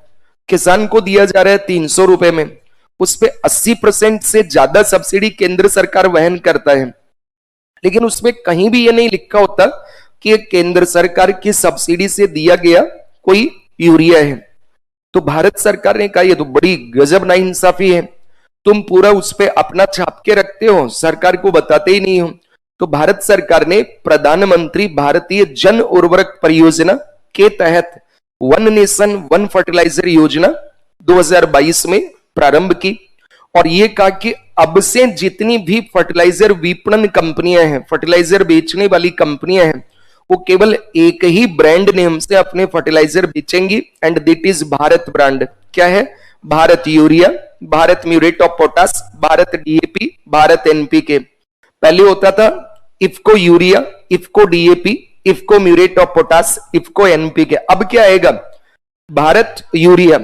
किसान को दिया जा रहा है 300 रुपए में, उस पे 80% से ज्यादा सब्सिडी केंद्र सरकार वहन करता है। लेकिन उसमें कहीं भी ये नहीं लिखा होता कि केंद्र सरकार की सब्सिडी से दिया गया कोई यूरिया है। तो भारत सरकार ने कहा ये तो बड़ी गजब नाइंसाफी है, तुम पूरा उस पे अपना छाप के रखते हो, सरकार को बताते ही नहीं हो। तो भारत सरकार ने प्रधानमंत्री भारतीय जन उर्वरक परियोजना के तहत वन नेशन वन फर्टिलाइजर योजना 2022 में प्रारंभ की, और यह कहा कि अब से जितनी भी फर्टिलाइजर विपणन कंपनियां हैं, फर्टिलाइजर बेचने वाली कंपनियां हैं, वो केवल एक ही ब्रांड नेम से अपने फर्टिलाइजर बेचेंगी, and that is Bharat brand. क्या है? Bharat urea, Bharat muriate of potash, Bharat DAP, Bharat NPK. पहले होता था IFFCO urea, IFFCO DAP, IFFCO muriate of potash, IFFCO NPK. अब क्या आएगा, भारत यूरिया।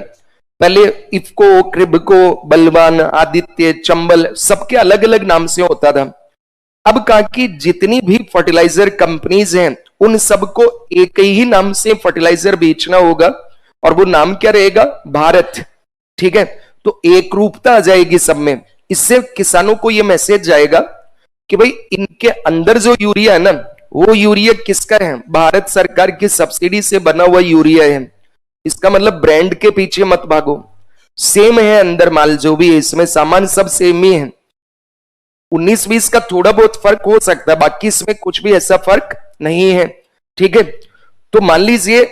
पहले इफ्को, क्रिबको, बलवान, आदित्य, चंबल, सबके अलग अलग नाम से होता था। अब कहा कि जितनी भी फर्टिलाइजर कंपनीज हैं उन सबको एक ही नाम से फर्टिलाइजर बेचना होगा, और वो नाम क्या रहेगा, भारत। ठीक है, तो एक रूपता आ जाएगी सब में। इससे किसानों को यह मैसेज जाएगा कि भाई इनके अंदर जो यूरिया है ना, वो यूरिया किसका है, भारत सरकार की सब्सिडी से बना हुआ यूरिया है। इसका मतलब ब्रांड के पीछे मत भागो, सेम है अंदर माल, जो भी है इसमें सामान सब सेम ही है। 19-20 का थोड़ा बहुत फर्क हो सकता है, बाकी इसमें कुछ भी ऐसा फर्क नहीं है। ठीक है, तो मान लीजिए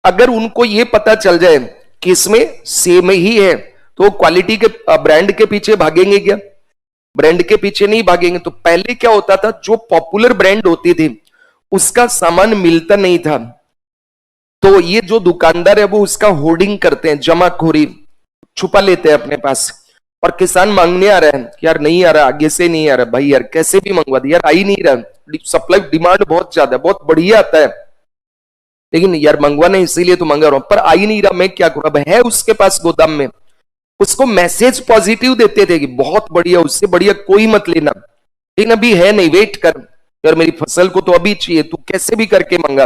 अगर उनको ये पता चल जाए कि इसमें सेम ही है, तो क्वालिटी के ब्रांड के पीछे भागेंगे क्या, ब्रांड के पीछे नहीं भागेंगे। तो पहले क्या होता था, जो पॉपुलर ब्रांड होती थी उसका सामान मिलता नहीं था, तो ये जो दुकानदार है वो उसका होर्डिंग करते हैं, जमाखोरी छुपा लेते हैं अपने पास। और किसान मांगने आ रहा है कि यार नहीं आ रहा, आगे से नहीं आ रहा, भाई यार कैसे भी मंगवा दिया, यार आ ही नहीं रहा, सप्लाई डिमांड बहुत ज्यादा, बहुत बढ़िया आता है, लेकिन यार मंगवाना इसीलिए तो मंगा रहा हूं, पर आ ही नहीं रहा, मैं क्या करूं। अब है उसके पास गोदाम में, उसको मैसेज पॉजिटिव देते थे कि बहुत बढ़िया, उससे बढ़िया कोई मत लेना, लेकिन अभी है नहीं, वेट कर यार, मेरी फसल को तो अभी चाहिए, तू कैसे भी करके मंगा।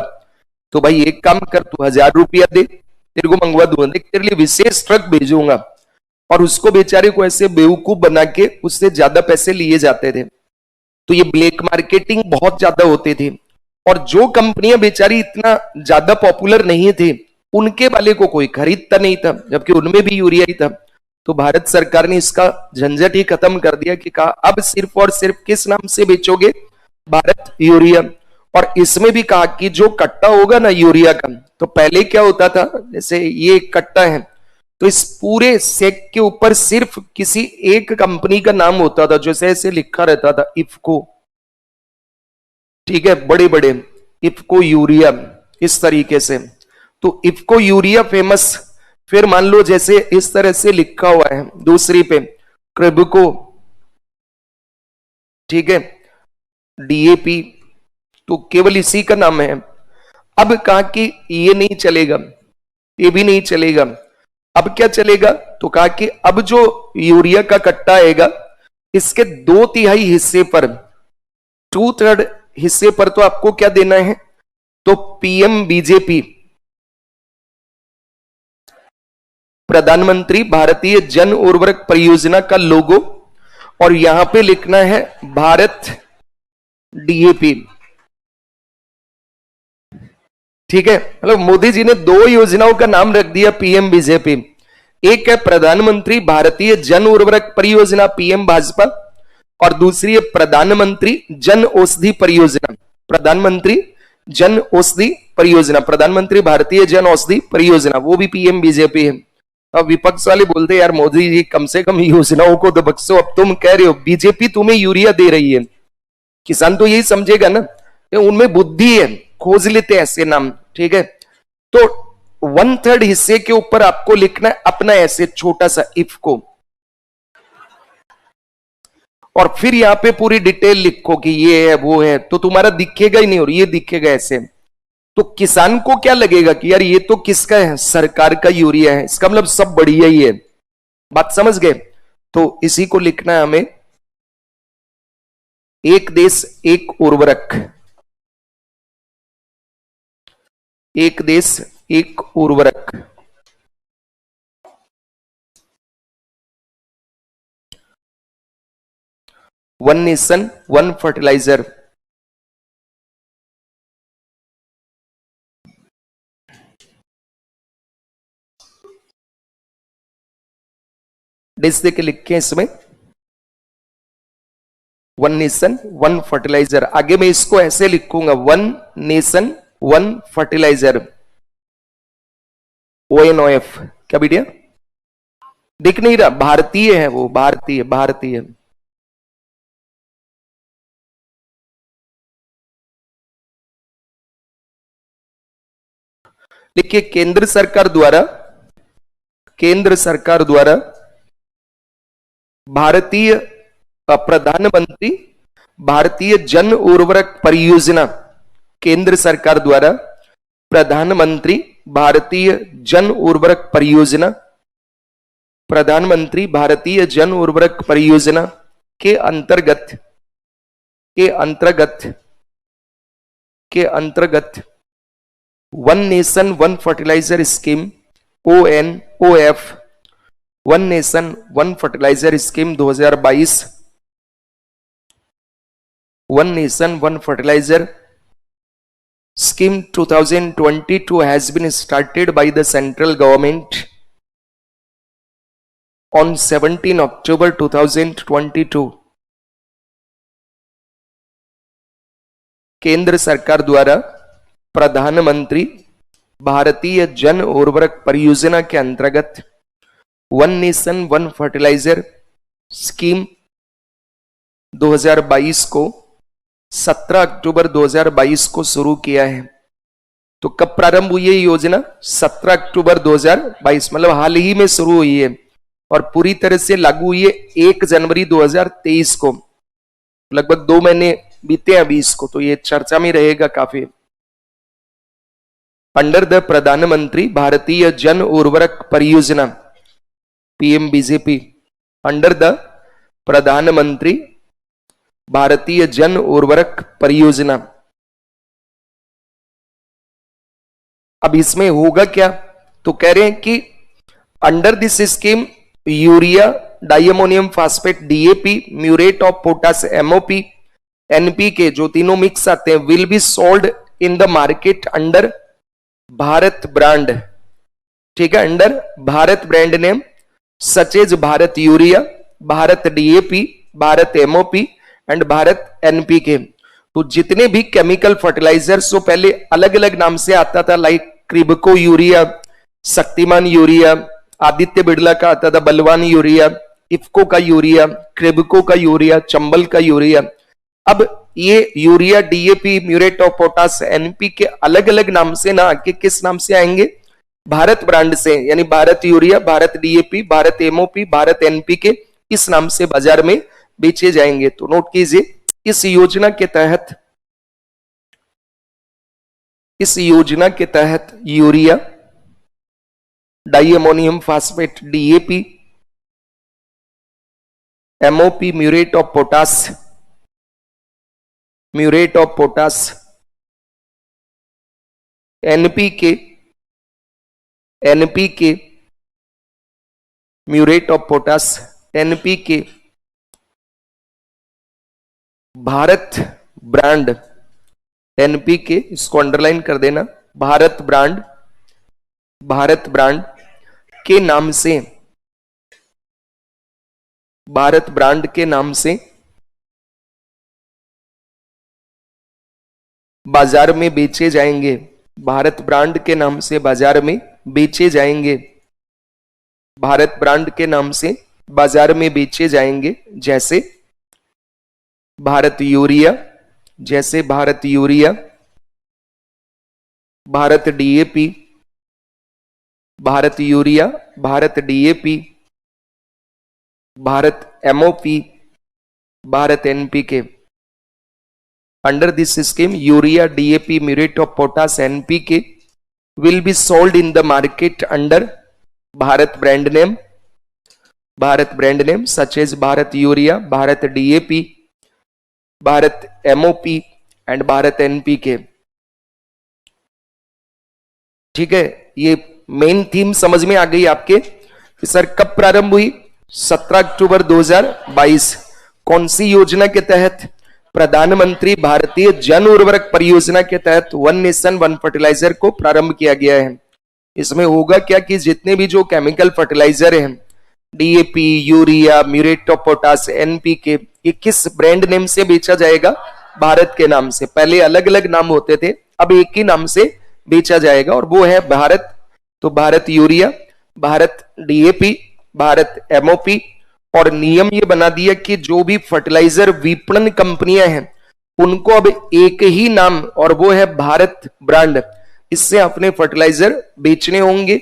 तो भाई एक काम कर, तू 1000 रुपया दे, तेरे को मंगवा दूंगा, तेरे लिए विशेष ट्रक भेजूंगा। और उसको बेचारे को ऐसे बेवकूफ बना के उससे ज्यादा पैसे लिए जाते थे। तो ये ब्लैक मार्केटिंग बहुत ज्यादा होती थी, और जो कंपनियां बेचारी इतना ज्यादा पॉपुलर नहीं थी उनके वाले को कोई खरीदता नहीं था, जबकि उनमें भी यूरिया ही था। तो भारत सरकार ने इसका झंझट ही खत्म कर दिया कि कहा अब सिर्फ और सिर्फ किस नाम से बेचोगे, भारत यूरिया। और इसमें भी कहा कि जो कट्टा होगा ना यूरिया का, तो पहले क्या होता था, जैसे ये कट्टा है तो इस पूरे सेक के ऊपर सिर्फ किसी एक कंपनी का नाम होता था, जैसे ऐसे लिखा रहता था इफ्को, ठीक है, बड़े बड़े इफ्को यूरिया, इस तरीके से। तो इफ्को यूरिया फेमस, फिर मान लो जैसे इस तरह से लिखा हुआ है दूसरी पे क्रिबको, ठीक है, डीएपी, तो केवल इसी का नाम है। अब कहा कि ये नहीं चलेगा, ये भी नहीं चलेगा, अब क्या चलेगा, तो कहा कि अब जो यूरिया का कट्टा आएगा इसके 2/3 हिस्से पर, 2/3 हिस्से पर तो आपको क्या देना है, तो पीएम बीजेपी, प्रधानमंत्री भारतीय जन उर्वरक परियोजना का लोगो, और यहां पे लिखना है भारत डीएपी। ठीक है, मतलब मोदी जी ने 2 योजनाओं का नाम रख दिया पीएम बीजेपी। एक है प्रधानमंत्री भारतीय जन उर्वरक परियोजना पीएम भाजपा, और दूसरी है प्रधानमंत्री जन औषधि परियोजना, प्रधानमंत्री जन औषधि परियोजना, प्रधानमंत्री भारतीय जन औषधि परियोजना, वो भी पीएम बीजेपी है। अब विपक्ष वाले बोलते यार मोदी जी कम से कम योजनाओं को तो बख्शो, अब तुम कह रहे हो बीजेपी तुम्हें यूरिया दे रही है, किसान तो यही समझेगा ना, उनमें बुद्धि है, खोज लेते हैं ऐसे नाम। ठीक है, तो 1/3 हिस्से के ऊपर आपको लिखना है अपना ऐसे छोटा सा इफ को, और फिर यहां पे पूरी डिटेल लिखो कि ये है वो है, तो तुम्हारा दिखेगा ही नहीं, और ये दिखेगा ऐसे। तो किसान को क्या लगेगा कि यार ये तो किसका है, सरकार का यूरिया है, इसका मतलब सब बढ़िया ही है। बात समझ गए? तो इसी को लिखना है हमें, एक देश एक उर्वरक, एक देश एक उर्वरक, वन नेशन वन फर्टिलाइजर। देश देके लिखे इसमें वन नेशन वन फर्टिलाइजर। आगे मैं इसको ऐसे लिखूंगा, one nation one fertilizer, ONOF। क्या बेटिया दिख नहीं रहा, भारतीय है वो, भारतीय भारतीय। देखिए केंद्र सरकार द्वारा, केंद्र सरकार द्वारा भारतीय प्रधानमंत्री भारतीय जन उर्वरक परियोजना, केंद्र सरकार द्वारा प्रधानमंत्री भारतीय जन उर्वरक परियोजना, प्रधानमंत्री भारतीय जन उर्वरक परियोजना के अंतर्गत one nation one fertilizer scheme ONOF, one nation one fertilizer scheme 2022, one nation one fertilizer scheme 2022 has been started by the central government on 17 October 2022. केंद्र सरकार द्वारा प्रधानमंत्री भारतीय जन उर्वरक परियोजना के अंतर्गत one nation one fertilizer scheme 2022 को 17 अक्टूबर 2022 को शुरू किया है। तो कब प्रारंभ हुई है योजना? 17 अक्टूबर 2022, मतलब हाल ही में शुरू हुई है और पूरी तरह से लागू हुई है 1 जनवरी 2023 को। लगभग 2 महीने बीते हैं अभी इसको, तो ये चर्चा में रहेगा काफी। अंडर द प्रधानमंत्री भारतीय जन उर्वरक परियोजना PMBJP, अंडर द प्रधानमंत्री भारतीय जन उर्वरक परियोजना। अब इसमें होगा क्या? तो कह रहे हैं कि under this scheme urea, diammonium phosphate, DAP, muriate of potash, MOP, NPK जो तीनों मिक्स आते हैं will be sold in the market under Bharat brand. ठीक है, under Bharat brand name such as Bharat urea, Bharat DAP, Bharat MOP and Bharat NPK। तो जितने भी chemical fertilisers जो पहले अलग अलग नाम से आता था, like Kribhco urea, Shaktiman urea, Aditya Birla का आता था बलवान यूरिया, इफ्को का यूरिया, क्रिबको का यूरिया, चंबल का यूरिया, अब ये urea, DAP, muriate of potash, NPK अलग अलग नाम से ना आके किस नाम से आएंगे? भारत ब्रांड से, यानी Bharat urea, Bharat DAP, Bharat MOP, Bharat NPK इस नाम से बाजार में बेचे जाएंगे। तो नोट कीजिए, इस योजना के तहत urea, diammonium phosphate, DAP, MOP, muriate of potash, NPK, muriate of potash, NPK, Bharat brand NPK, इसको अंडरलाइन कर देना, भारत ब्रांड के नाम से, भारत ब्रांड के नाम से बाजार में बेचे जाएंगे, भारत ब्रांड के नाम से बाजार में बेचे जाएंगे, भारत ब्रांड के नाम से बाजार में बेचे जाएंगे, जैसे Bharat urea, Bharat DAP, Bharat urea, Bharat DAP, Bharat MOP, Bharat NPK। Under this scheme, urea, DAP, muriate of potash, NPK will be sold in the market under Bharat brand name such as Bharat Urea, Bharat DAP, Bharat MOP and Bharat NPK। ठीक है, ये main theme समझ में आ गई आपके कि sir कब प्रारंभ हुई? 17 अक्टूबर 2022। कौन सी योजना के तहत? प्रधानमंत्री भारतीय जन उर्वरक परियोजना के तहत वन नेशन वन फर्टिलाइजर को प्रारंभ किया गया है। इसमें होगा क्या कि जितने भी जो केमिकल फर्टिलाइजर हैं, DAP, urea, muriate of potash, NPK, ये किस ब्रांड नेम से बेचा जाएगा? भारत के नाम से। पहले अलग अलग नाम होते थे, अब एक ही नाम से बेचा जाएगा और वो है भारत। तो Bharat urea, Bharat DAP, Bharat MOP, और नियम ये बना दिया कि जो भी फर्टिलाइजर विपणन कंपनियां हैं उनको अब एक ही नाम, और वो है भारत ब्रांड, इससे अपने फर्टिलाइजर बेचने होंगे।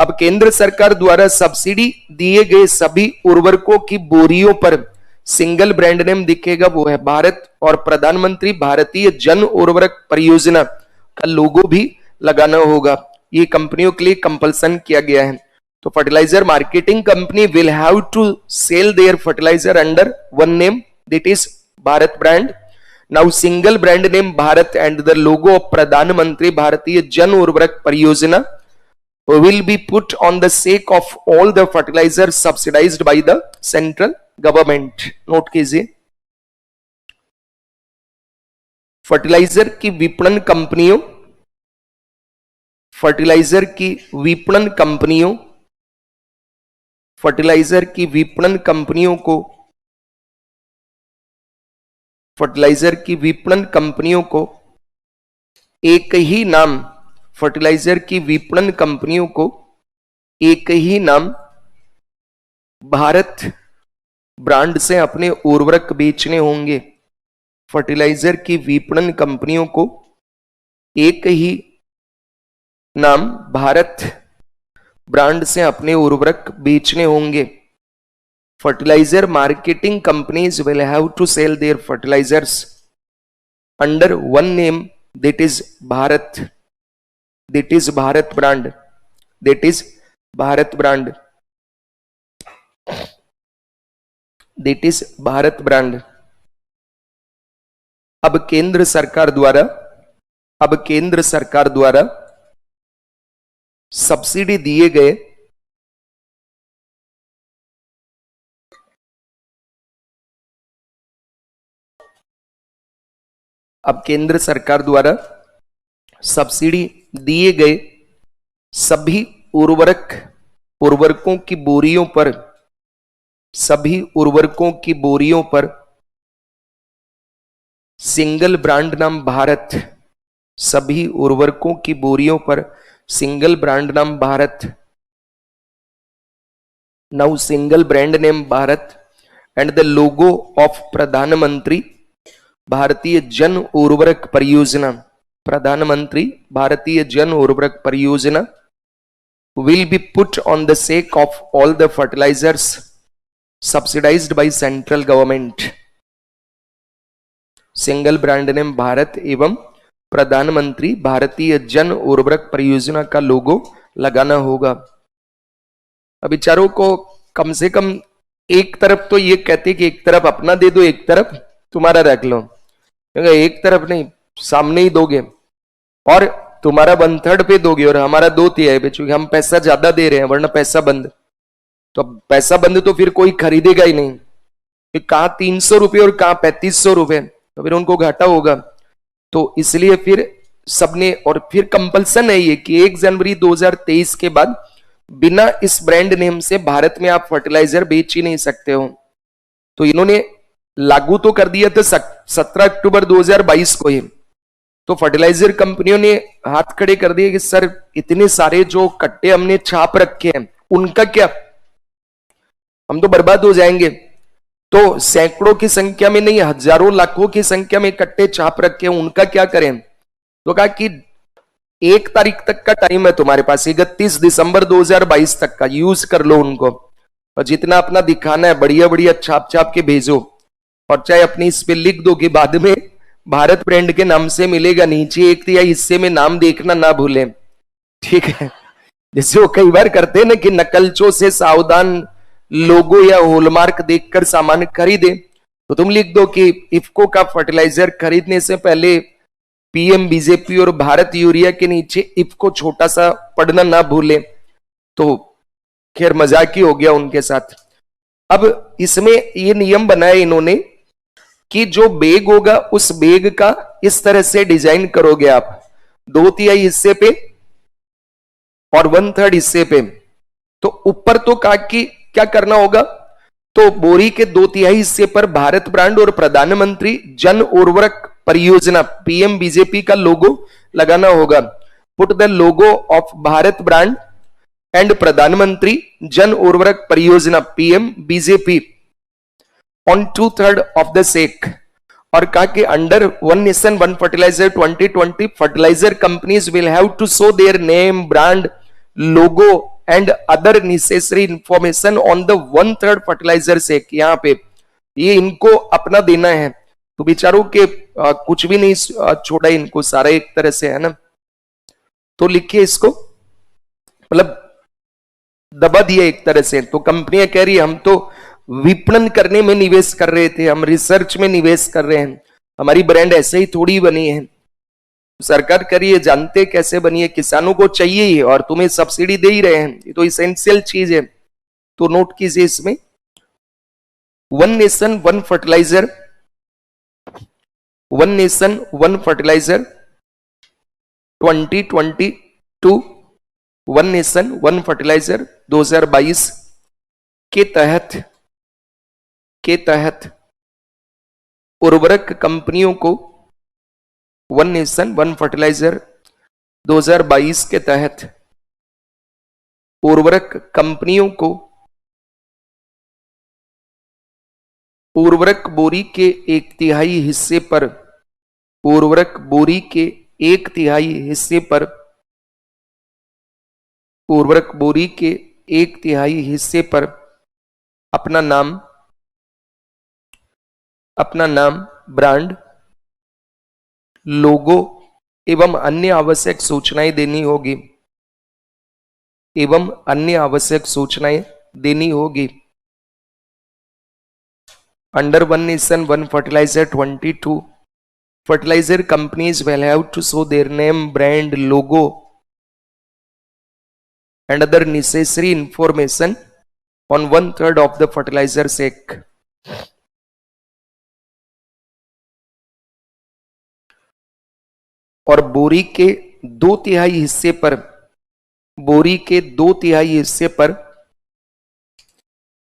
अब केंद्र सरकार द्वारा सब्सिडी दिए गए सभी उर्वरकों की बोरियों पर सिंगल ब्रांड नेम दिखेगा वो है भारत, और प्रधानमंत्री भारतीय जन उर्वरक परियोजना का लोगो भी लगाना होगा। ये कंपनियों के लिए कंपल्सन किया गया है। तो fertilizer marketing company will have to sell their fertilizer under one name, that is Bharat brand. Now single brand name Bharat and the logo of प्रधानमंत्री भारतीय जन उर्वरक परियोजना will be put on the sake of all the fertilizers subsidized by the central government। Note कीजिए, fertiliser की विपणन कंपनियों, fertiliser की विपणन कंपनियों, फर्टिलाइजर की विपणन कंपनियों को, फर्टिलाइजर की विपणन कंपनियों को एक ही नाम, फर्टिलाइजर की विपणन कंपनियों को एक ही नाम भारत ब्रांड से अपने उर्वरक बेचने होंगे। फर्टिलाइजर की विपणन कंपनियों को एक ही नाम भारत ब्रांड से अपने उर्वरक बेचने होंगे। Fertilizer marketing companies will have to sell their fertilizers under one name, that is Bharat, that is Bharat brand, that is Bharat brand, that is Bharat brand. अब केंद्र सरकार द्वारा, अब केंद्र सरकार द्वारा सब्सिडी दिए गए, अब केंद्र सरकार द्वारा सब्सिडी दिए गए सभी उर्वरकों की बोरियों पर, सभी उर्वरकों की बोरियों पर सिंगल ब्रांड नाम भारत, सभी उर्वरकों की बोरियों पर सिंगल ब्रांड नाम Bharat, now single brand name Bharat and the logo of प्रधानमंत्री भारतीय जन उर्वरक परियोजना, प्रधानमंत्री भारतीय जन उर्वरक परियोजना will be put on the sake of all the fertilizers subsidized by central government। Single brand name Bharat एवं प्रधानमंत्री भारतीय जन उर्वरक परियोजना का लोगो लगाना होगा। अब विचारों को कम से कम एक तरफ तो ये कहते कि एक तरफ अपना दे दो, एक तरफ तुम्हारा रख लो, क्योंकि एक तरफ नहीं सामने ही दोगे और तुम्हारा 1/3 पे दोगे और हमारा 2/3 पे, चूंकि हम पैसा ज्यादा दे रहे हैं, वरना पैसा बंद। तो अब पैसा बंद तो फिर कोई खरीदेगा ही नहीं, कि कहां 300 रुपये और कहां 3500 रुपये, तो फिर उनको घाटा होगा। तो इसलिए फिर सबने, और फिर कंपल्सन है ये कि 1 जनवरी 2023 के बाद बिना इस ब्रांड नेम से भारत में आप फर्टिलाइजर बेच ही नहीं सकते हो। तो इन्होंने लागू तो कर दिया था 17 अक्टूबर 2022 को ही। तो फर्टिलाइजर कंपनियों ने हाथ खड़े कर दिए कि सर इतने सारे जो कट्टे हमने छाप रखे हैं उनका क्या, हम तो बर्बाद हो जाएंगे। तो सैकड़ों की संख्या में नहीं, हजारों लाखों की संख्या में कट्टे छाप रखे हैं, उनका क्या करें। तो कहा कि 1 तारीख तक का टाइम है तुम्हारे पास, 31 दिसंबर 2022 तक का, यूज कर लो उनको, और जितना अपना दिखाना है बढ़िया बढ़िया छाप छाप के भेजो, और चाहे अपनी इस पे लिख दो कि बाद में भारत ब्रांड के नाम से मिलेगा, नीचे 1/3 हिस्से में नाम देखना ना भूलें, ठीक है। जैसे वो कई बार करते हैं ना कि नकलचों से सावधान, लोगो या हॉलमार्क देखकर सामान खरीदे, तो तुम लिख दो कि इफ्को का फर्टिलाइजर खरीदने से पहले पीएम बीजेपी और भारत यूरिया के नीचे इफ्को छोटा सा पढ़ना ना भूले। तो खैर मजाक ही हो गया उनके साथ। अब इसमें ये नियम बनाया इन्होंने कि जो बैग होगा उस बैग का इस तरह से डिजाइन करोगे आप, 2/3 हिस्से पे और 1/3 हिस्से पे। तो ऊपर तो कहा कि क्या करना होगा, तो बोरी के 2/3 हिस्से पर भारत ब्रांड और प्रधानमंत्री जन उर्वरक परियोजना पीएम बीजेपी का लोगो लगाना होगा। Put the logo of Bharat brand and Pradhanmantri Jan Urvarak Pariyojana PM BJP on 2/3 of the sack. और कहा कि under one nation one fertilizer 2020 fertilizer companies will have to show their name, brand, logo and other necessary information on the 1/3 fertilizer sack. यहाँ पे ये इनको अपना देना है, तो बेचारों के कुछ भी नहीं छोड़ा इनको, सारा एक तरह से है ना। तो लिखिए इसको, मतलब दबा दिया एक तरह से। तो कंपनियां कह रही है हम तो विपणन करने में निवेश कर रहे थे, हम रिसर्च में निवेश कर रहे हैं, हमारी ब्रांड ऐसे ही थोड़ी बनी है। सरकार कह रही है जानते कैसे बनी है, किसानों को चाहिए ही और तुम्हें सब्सिडी दे ही रहे हैं, ये तो इसेंशियल चीज है। तो नोट कीजिए इसमें, one nation one fertilizer, one nation one fertilizer 2022, one nation one fertilizer 2022 के तहत उर्वरक कंपनियों को, वन नेशन वन फर्टिलाइजर 2022 के तहत उर्वरक कंपनियों को उर्वरक बोरी के एक तिहाई हिस्से पर, उर्वरक बोरी के एक तिहाई हिस्से पर, उर्वरक बोरी के एक तिहाई हिस्से पर अपना नाम, ब्रांड, लोगो एवं अन्य आवश्यक सूचनाएं देनी होगी, एवं अन्य आवश्यक सूचनाएं देनी होगी। Under one nation one fertilizer 22, fertilizer companies will have to show their name, brand, logo and other necessary information on 1/3 of the fertilizer sack. और बोरी के 2/3 हिस्से पर, बोरी के 2/3 हिस्से पर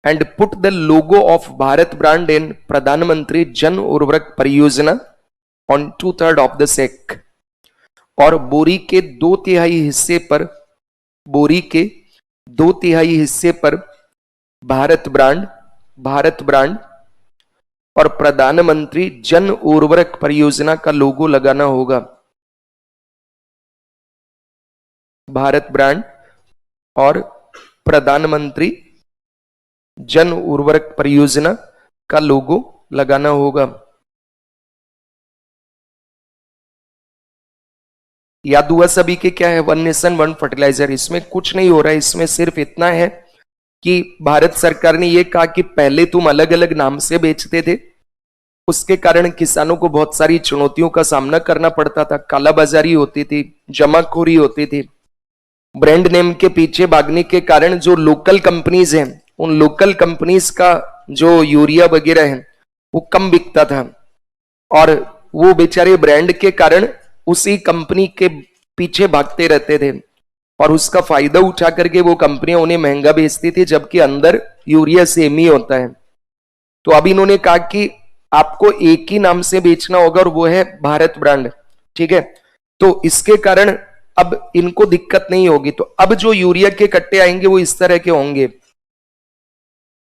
and put the logo of Bharat brand इन प्रधानमंत्री जन उर्वरक परियोजना ऑन 2/3 ऑफ द सेक। और बोरी के 2/3 हिस्से पर, बोरी के 2/3 हिस्से पर भारत ब्रांड और प्रधानमंत्री जन उर्वरक परियोजना का लोगो लगाना होगा। भारत ब्रांड और प्रधानमंत्री जन उर्वरक परियोजना का लोगो लगाना होगा। याद हुआ सभी के क्या है, वन नेशन वन फर्टिलाइजर। इसमें कुछ नहीं हो रहा है, इसमें सिर्फ इतना है कि भारत सरकार ने यह कहा कि पहले तुम अलग अलग नाम से बेचते थे, उसके कारण किसानों को बहुत सारी चुनौतियों का सामना करना पड़ता था, कालाबाजारी होती थी, जमाखोरी होती थी। ब्रांड नेम के पीछे भागने के कारण जो लोकल कंपनीज हैं, उन लोकल कंपनीज का जो यूरिया वगैरह है वो कम बिकता था, और वो बेचारे ब्रांड के कारण उसी कंपनी के पीछे भागते रहते थे, और उसका फायदा उठा करके वो कंपनियां उन्हें महंगा बेचती थी, जबकि अंदर यूरिया सेम ही होता है। तो अब इन्होंने कहा कि आपको एक ही नाम से बेचना होगा और वो है भारत ब्रांड, ठीक है। तो इसके कारण अब इनको दिक्कत नहीं होगी। तो अब जो यूरिया के कट्टे आएंगे वो इस तरह के होंगे।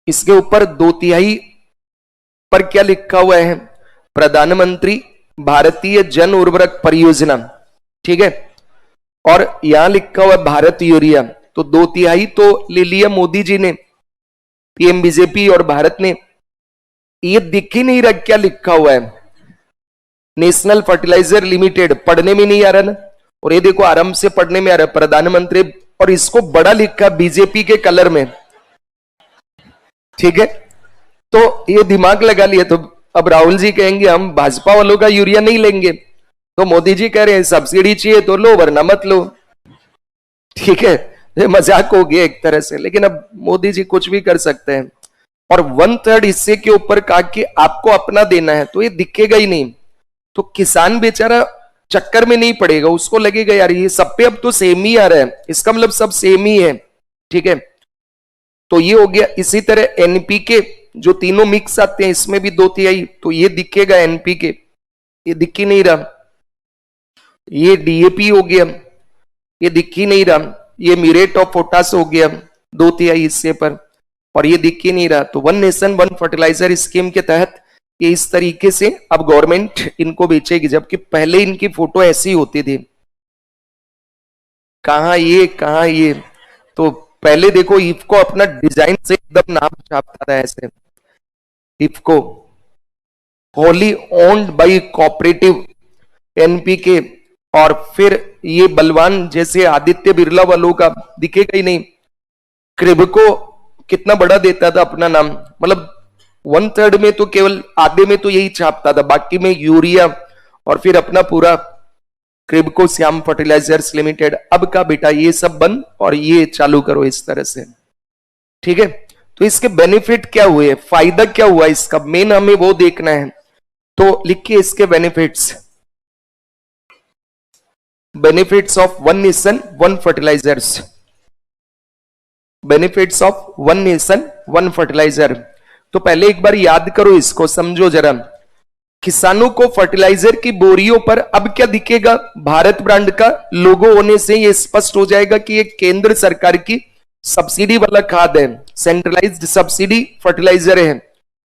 इसके ऊपर 2/3 पर क्या लिखा हुआ है, प्रधानमंत्री भारतीय जन उर्वरक परियोजना, ठीक है, और यहां लिखा हुआ भारत यूरिया। तो 2/3 तो ले लिया मोदी जी ने, पीएम बीजेपी और भारत ने। ये दिख ही नहीं रहा क्या लिखा हुआ है, नेशनल फर्टिलाइजर लिमिटेड, पढ़ने में नहीं आ रहा ना। और ये देखो आराम से पढ़ने में आ रहा है, प्रधानमंत्री, और इसको बड़ा लिखा बीजेपी के कलर में, ठीक है। तो ये दिमाग लगा लिया। तो अब राहुल जी कहेंगे हम भाजपा वालों का यूरिया नहीं लेंगे, तो मोदी जी कह रहे हैं सब्सिडी चाहिए तो लो वरना मत लो, ठीक है। ये मजाक हो गया एक तरह से, लेकिन अब मोदी जी कुछ भी कर सकते हैं। और 1/3 हिस्से के ऊपर कहा कि आपको अपना देना है, तो ये दिखेगा ही नहीं। तो किसान बेचारा चक्कर में नहीं पड़ेगा, उसको लगेगा यार ये सब पे अब तो सेम ही आ रहा है, इसका मतलब सब सेम ही है, ठीक है। तो ये हो गया। इसी तरह एनपीके जो तीनों मिक्स आते हैं, इसमें भी 2/3, तो ये दिखेगा एनपीके, ये दिख ही नहीं रहा। ये डीएपी हो गया, ये दिख ही नहीं रहा। ये म्यूरेट ऑफ पोटास हो गया 2/3 हिस्से पर, और ये दिख ही नहीं रहा। तो one nation one fertilizer scheme के तहत ये इस तरीके से अब गवर्नमेंट इनको बेचेगी, जबकि पहले इनकी फोटो ऐसी होती थी, कहां ये। तो पहले देखो इफको अपना डिजाइन से एकदम नाम छापता था ऐसे, IFFCO wholly owned by cooperative NPK, और फिर ये बलवान जैसे आदित्य बिरला वालों का दिखेगा ही नहीं। क्रिबको कितना बड़ा देता था अपना नाम, मतलब 1/3 में तो केवल आधे में तो यही छापता था, बाकी में यूरिया और फिर अपना पूरा क्रिबको श्याम फर्टिलाइजर्स लिमिटेड। अब का बेटा ये सब बंद और ये चालू करो इस तरह से, ठीक है। तो इसके बेनिफिट क्या हुए, फायदा क्या हुआ इसका, मेन हमें वो देखना है। तो लिखिए इसके benefits, benefits of one nation one fertilizers, benefits of one nation one fertilizer. तो पहले एक बार याद करो इसको, समझो जरा। किसानों को फर्टिलाइजर की बोरियों पर अब क्या दिखेगा, भारत ब्रांड का लोगो होने से ये स्पष्ट हो जाएगा कि ये केंद्र सरकार की सब्सिडी वाला खाद है, सेंट्रलाइज्ड सब्सिडी फर्टिलाइजर है,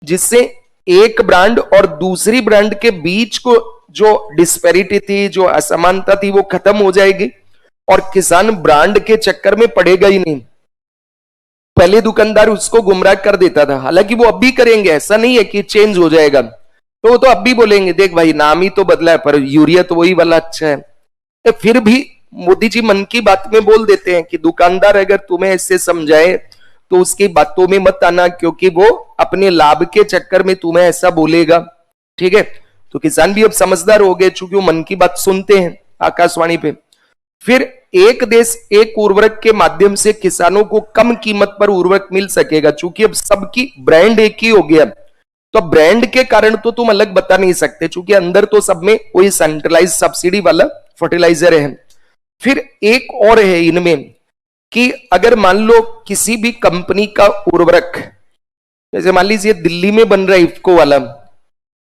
जिससे एक ब्रांड और दूसरी ब्रांड के बीच को जो डिस्पैरिटी थी, जो असमानता थी, वो खत्म हो जाएगी और किसान ब्रांड के चक्कर में पड़ेगा ही नहीं। पहले दुकानदार उसको गुमराह कर देता था, हालांकि वो अब भी करेंगे, ऐसा नहीं है कि चेंज हो जाएगा, तो वो तो अब भी बोलेंगे देख भाई नाम ही तो बदला है पर यूरिया तो वही वाला अच्छा है। फिर भी मोदी जी मन की बात में बोल देते हैं कि दुकानदार अगर तुम्हें ऐसे समझाए तो उसकी बातों में मत आना, क्योंकि वो अपने लाभ के चक्कर में तुम्हें ऐसा बोलेगा, ठीक है। तो किसान भी अब समझदार हो गए, चूंकि वो मन की बात सुनते हैं आकाशवाणी पे। फिर एक देश एक उर्वरक के माध्यम से किसानों को कम कीमत पर उर्वरक मिल सकेगा, चूंकि अब सबकी ब्रांड एक ही हो गया, तो ब्रांड के कारण तो तुम अलग बता नहीं सकते, चूंकि अंदर तो सब में वही सेंट्रलाइज सब्सिडी वाला फर्टिलाइजर है। फिर एक और है इनमें कि अगर मान लो किसी भी कंपनी का उर्वरक, जैसे मान लीजिए दिल्ली में बन रहा है इफ्को वाला,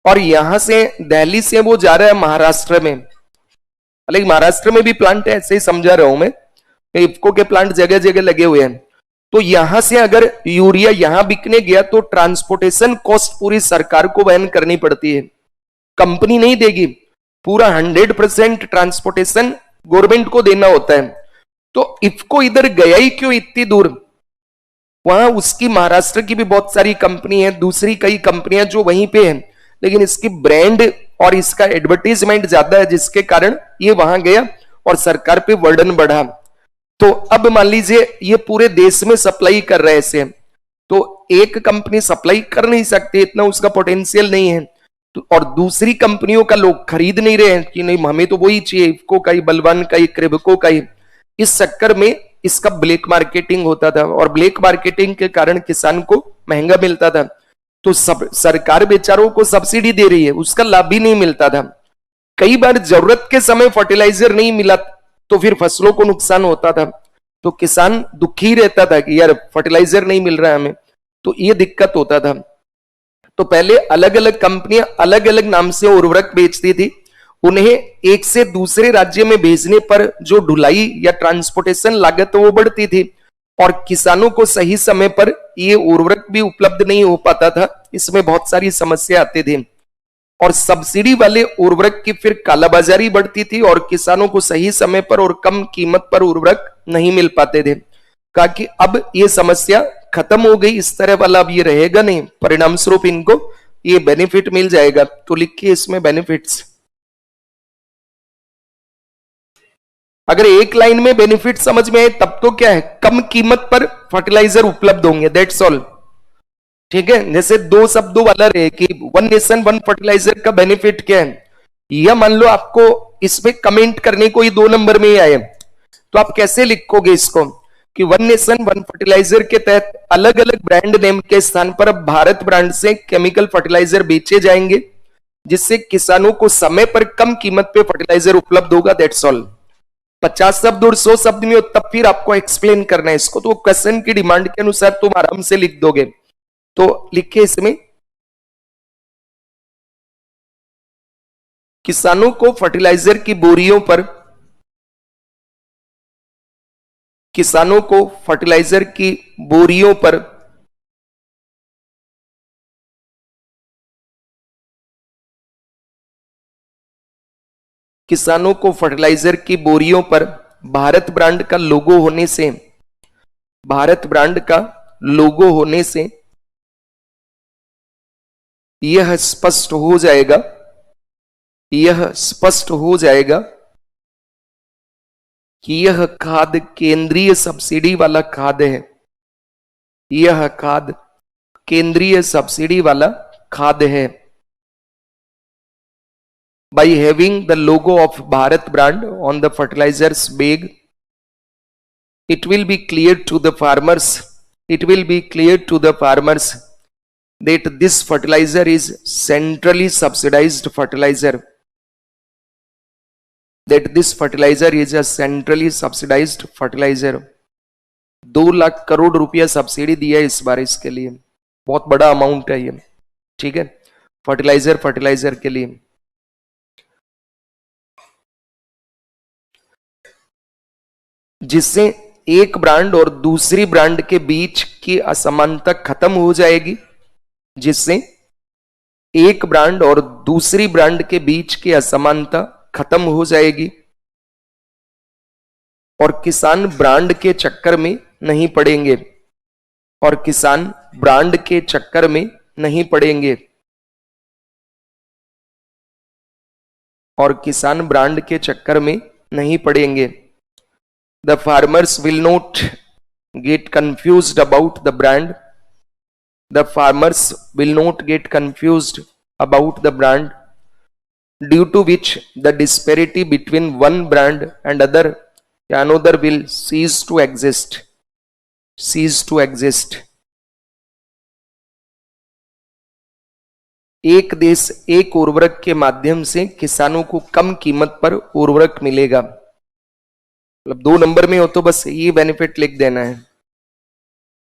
और यहां से दिल्ली से वो जा रहा है महाराष्ट्र में, लेकिन महाराष्ट्र में भी प्लांट है, ऐसे ही समझा रहा हूं मैं, इफ्को के प्लांट जगह जगह लगे हुए हैं। तो यहां से अगर यूरिया यहां बिकने गया तो ट्रांसपोर्टेशन कॉस्ट पूरी सरकार को वहन करनी पड़ती है, कंपनी नहीं देगी, पूरा 100% ट्रांसपोर्टेशन गवर्नमेंट को देना होता है। तो इफ्को इधर गया ही क्यों इतनी दूर, वहां उसकी महाराष्ट्र की भी बहुत सारी कंपनी है, दूसरी कई कंपनियां जो वहीं पे हैं, लेकिन इसकी ब्रांड और इसका एडवर्टीजमेंट ज्यादा है, जिसके कारण ये वहां गया और सरकार पे बर्डन बढ़ा। तो अब मान लीजिए ये पूरे देश में सप्लाई कर रहे हैं, तो एक कंपनी सप्लाई कर नहीं सकती, इतना उसका पोटेंशियल नहीं है, तो और दूसरी कंपनियों का लोग खरीद नहीं रहे हैं कि नहीं हमें तो वही चाहिए, इफ्को का ही, बलवान का ही, क्रिबको का ही। इस चक्कर में इसका ब्लैक मार्केटिंग होता था और ब्लैक मार्केटिंग के कारण किसान को महंगा मिलता था। तो सब सरकार बेचारों को सब्सिडी दे रही है, उसका लाभ भी नहीं मिलता था। कई बार जरूरत के समय फर्टिलाइजर नहीं मिला तो फिर फसलों को नुकसान होता था, तो किसान दुखी रहता था कि यार फर्टिलाइजर नहीं मिल रहा है हमें, तो ये दिक्कत होता था। तो पहले अलग अलग कंपनियां अलग अलग नाम से उर्वरक बेचती थी, उन्हें एक से दूसरे राज्य में भेजने पर जो ढुलाई या ट्रांसपोर्टेशन लागत वो बढ़ती थी और किसानों को सही समय पर ये उर्वरक भी उपलब्ध नहीं हो पाता था, इसमें बहुत सारी समस्या आती थी और सब्सिडी वाले उर्वरक की फिर कालाबाजारी बढ़ती थी और किसानों को सही समय पर और कम कीमत पर उर्वरक नहीं मिल पाते थे। कहा कि अब ये समस्या खत्म हो गई, इस तरह वाला अब ये रहेगा नहीं, परिणाम स्वरूप इनको ये बेनिफिट मिल जाएगा। तो लिखिए इसमें बेनिफिट्स, अगर एक लाइन में बेनिफिट समझ में आए तब तो क्या है, कम कीमत पर फर्टिलाइजर उपलब्ध होंगे, दैट्स ऑल, ठीक है। जैसे दो शब्दों वाला रहे कि वन नेशन वन फर्टिलाइजर का बेनिफिट क्या है, या मान लो आपको इसमें कमेंट करने को ही 2 नंबर में ही आए, तो आप कैसे लिखोगे इसको कि वन नेशन वन फर्टिलाइजर के तहत अलग अलग ब्रांड नेम के स्थान पर अब भारत ब्रांड से केमिकल फर्टिलाइजर बेचे जाएंगे, जिससे किसानों को समय पर कम कीमत पे फर्टिलाइजर उपलब्ध होगा, दैट्स ऑल। 50 शब्द और 100 शब्द में तब फिर आपको एक्सप्लेन करना है इसको, तो क्वेश्चन की डिमांड के अनुसार तुम आराम से लिख दोगे। तो लिखिए इसमें, किसानों को फर्टिलाइजर की बोरियों पर, किसानों को फर्टिलाइजर की बोरियों पर किसानों को फर्टिलाइजर की बोरियों पर भारत ब्रांड का लोगो होने से, भारत ब्रांड का लोगो होने से यह स्पष्ट हो जाएगा, यह स्पष्ट हो जाएगा कि यह खाद केंद्रीय सब्सिडी वाला खाद है, यह खाद केंद्रीय सब्सिडी वाला खाद है। By having the logo of Bharat brand on the fertilizers bag, it will be clear to the farmers, it will be clear to the farmers that this fertilizer is centrally subsidized fertilizer, that this fertilizer is a centrally subsidized fertilizer। 2 lakh crore रुपया subsidy दिया है इस बार इसके लिए, बहुत बड़ा amount है ये, ठीक है, फर्टिलाइजर के लिए। जिससे एक ब्रांड और दूसरी ब्रांड के बीच की असमानता खत्म हो जाएगी, जिससे एक ब्रांड और दूसरी ब्रांड के बीच की असमानता खत्म हो जाएगी और किसान ब्रांड के चक्कर में नहीं पड़ेंगे, और किसान ब्रांड के चक्कर में नहीं पड़ेंगे, और किसान ब्रांड के चक्कर में नहीं पड़ेंगे। The farmers will not get confused about the brand. The farmers will not get confused about the brand, due to which the disparity between one brand and another will cease to exist. Cease to exist. एक देश एक उर्वरक के माध्यम से किसानों को कम कीमत पर उर्वरक मिलेगा। मतलब 2 नंबर में हो तो बस ये बेनिफिट लिख देना है।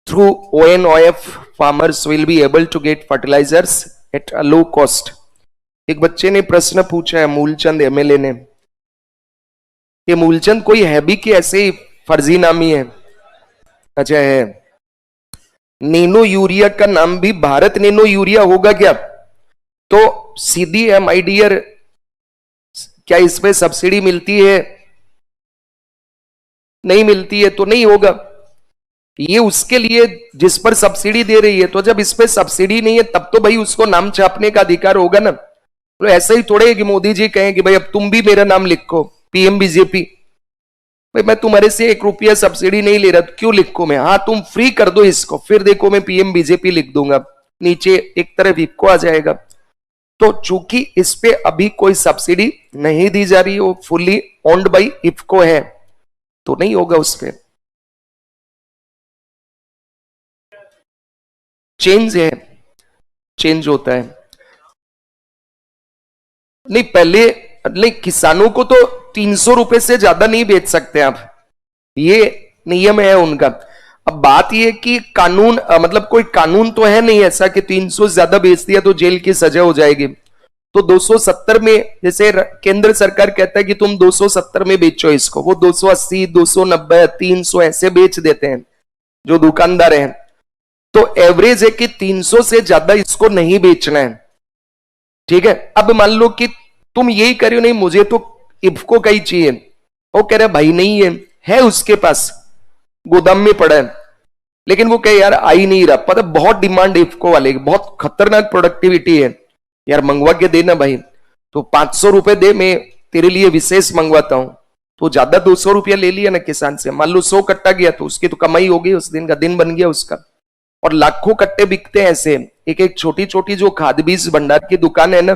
Through ONOF farmers will be able to get fertilizers at a low cost. एक बच्चे ने प्रश्न पूछा है, मूलचंद MLA ने, ये मूलचंद कोई है भी कि ऐसे ही फर्जी नामी है? अच्छा है। नैनो यूरिया का नाम भी भारत नैनो यूरिया होगा क्या? तो सीधी है माय डियर, क्या इस पे सब्सिडी मिलती है? नहीं मिलती है तो नहीं होगा। ये उसके लिए जिस पर सब्सिडी दे रही है, तो जब इस पे सब्सिडी नहीं है तब तो भाई उसको नाम छापने का अधिकार होगा ना। तो ऐसा ही थोड़े कि मोदी जी कहें कि भाई अब तुम भी मेरा नाम लिखो PM BJP। भाई मैं तुम्हारे से 1 रुपया सब्सिडी नहीं ले रहा, तो क्यों लिखो मैं? हाँ तुम फ्री कर दो इसको, फिर देखो मैं PM BJP लिख दूंगा, नीचे एक तरफ इफको आ जाएगा। तो चूंकि इस पे अभी कोई सब्सिडी नहीं दी जा रही, वो फुल्ली ओन्ड बाई इफको है, तो नहीं होगा उस पे। चेंज है, चेंज होता है। नहीं पहले नहीं, किसानों को तो 300 रुपए से ज्यादा नहीं बेच सकते आप, ये नियम है उनका। अब बात ये कि कानून मतलब कोई कानून तो है नहीं ऐसा कि 300 से ज्यादा बेच दिया तो जेल की सजा हो जाएगी। तो 270 में जैसे केंद्र सरकार कहता है कि तुम 270 में बेचो इसको, वो 280, 290, 300 ऐसे बेच देते हैं जो दुकानदार हैं। तो एवरेज है कि 300 से ज्यादा इसको नहीं बेचना है, ठीक है। अब मान लो कि तुम यही करो, नहीं मुझे तो इफको का ही चाहिए, वो कह रहा भाई नहीं है उसके पास गोदाम में पड़ा है, लेकिन वो कहे यार आ ही नहीं रहा, पता बहुत डिमांड इफको वाले, बहुत खतरनाक प्रोडक्टिविटी है यार, मंगवा के देना भाई। तो 500 रुपए दे, मैं तेरे लिए विशेष मंगवाता हूं। तो ज्यादा 200 रुपया ले लिया ना किसान से, मान लो 100 कट्टा गया तो उसकी तो कमाई हो गई, उस दिन का दिन बन गया उसका। और लाखों कट्टे बिकते हैं ऐसे। एक एक छोटी छोटी जो खाद बीज भंडार की दुकान है ना,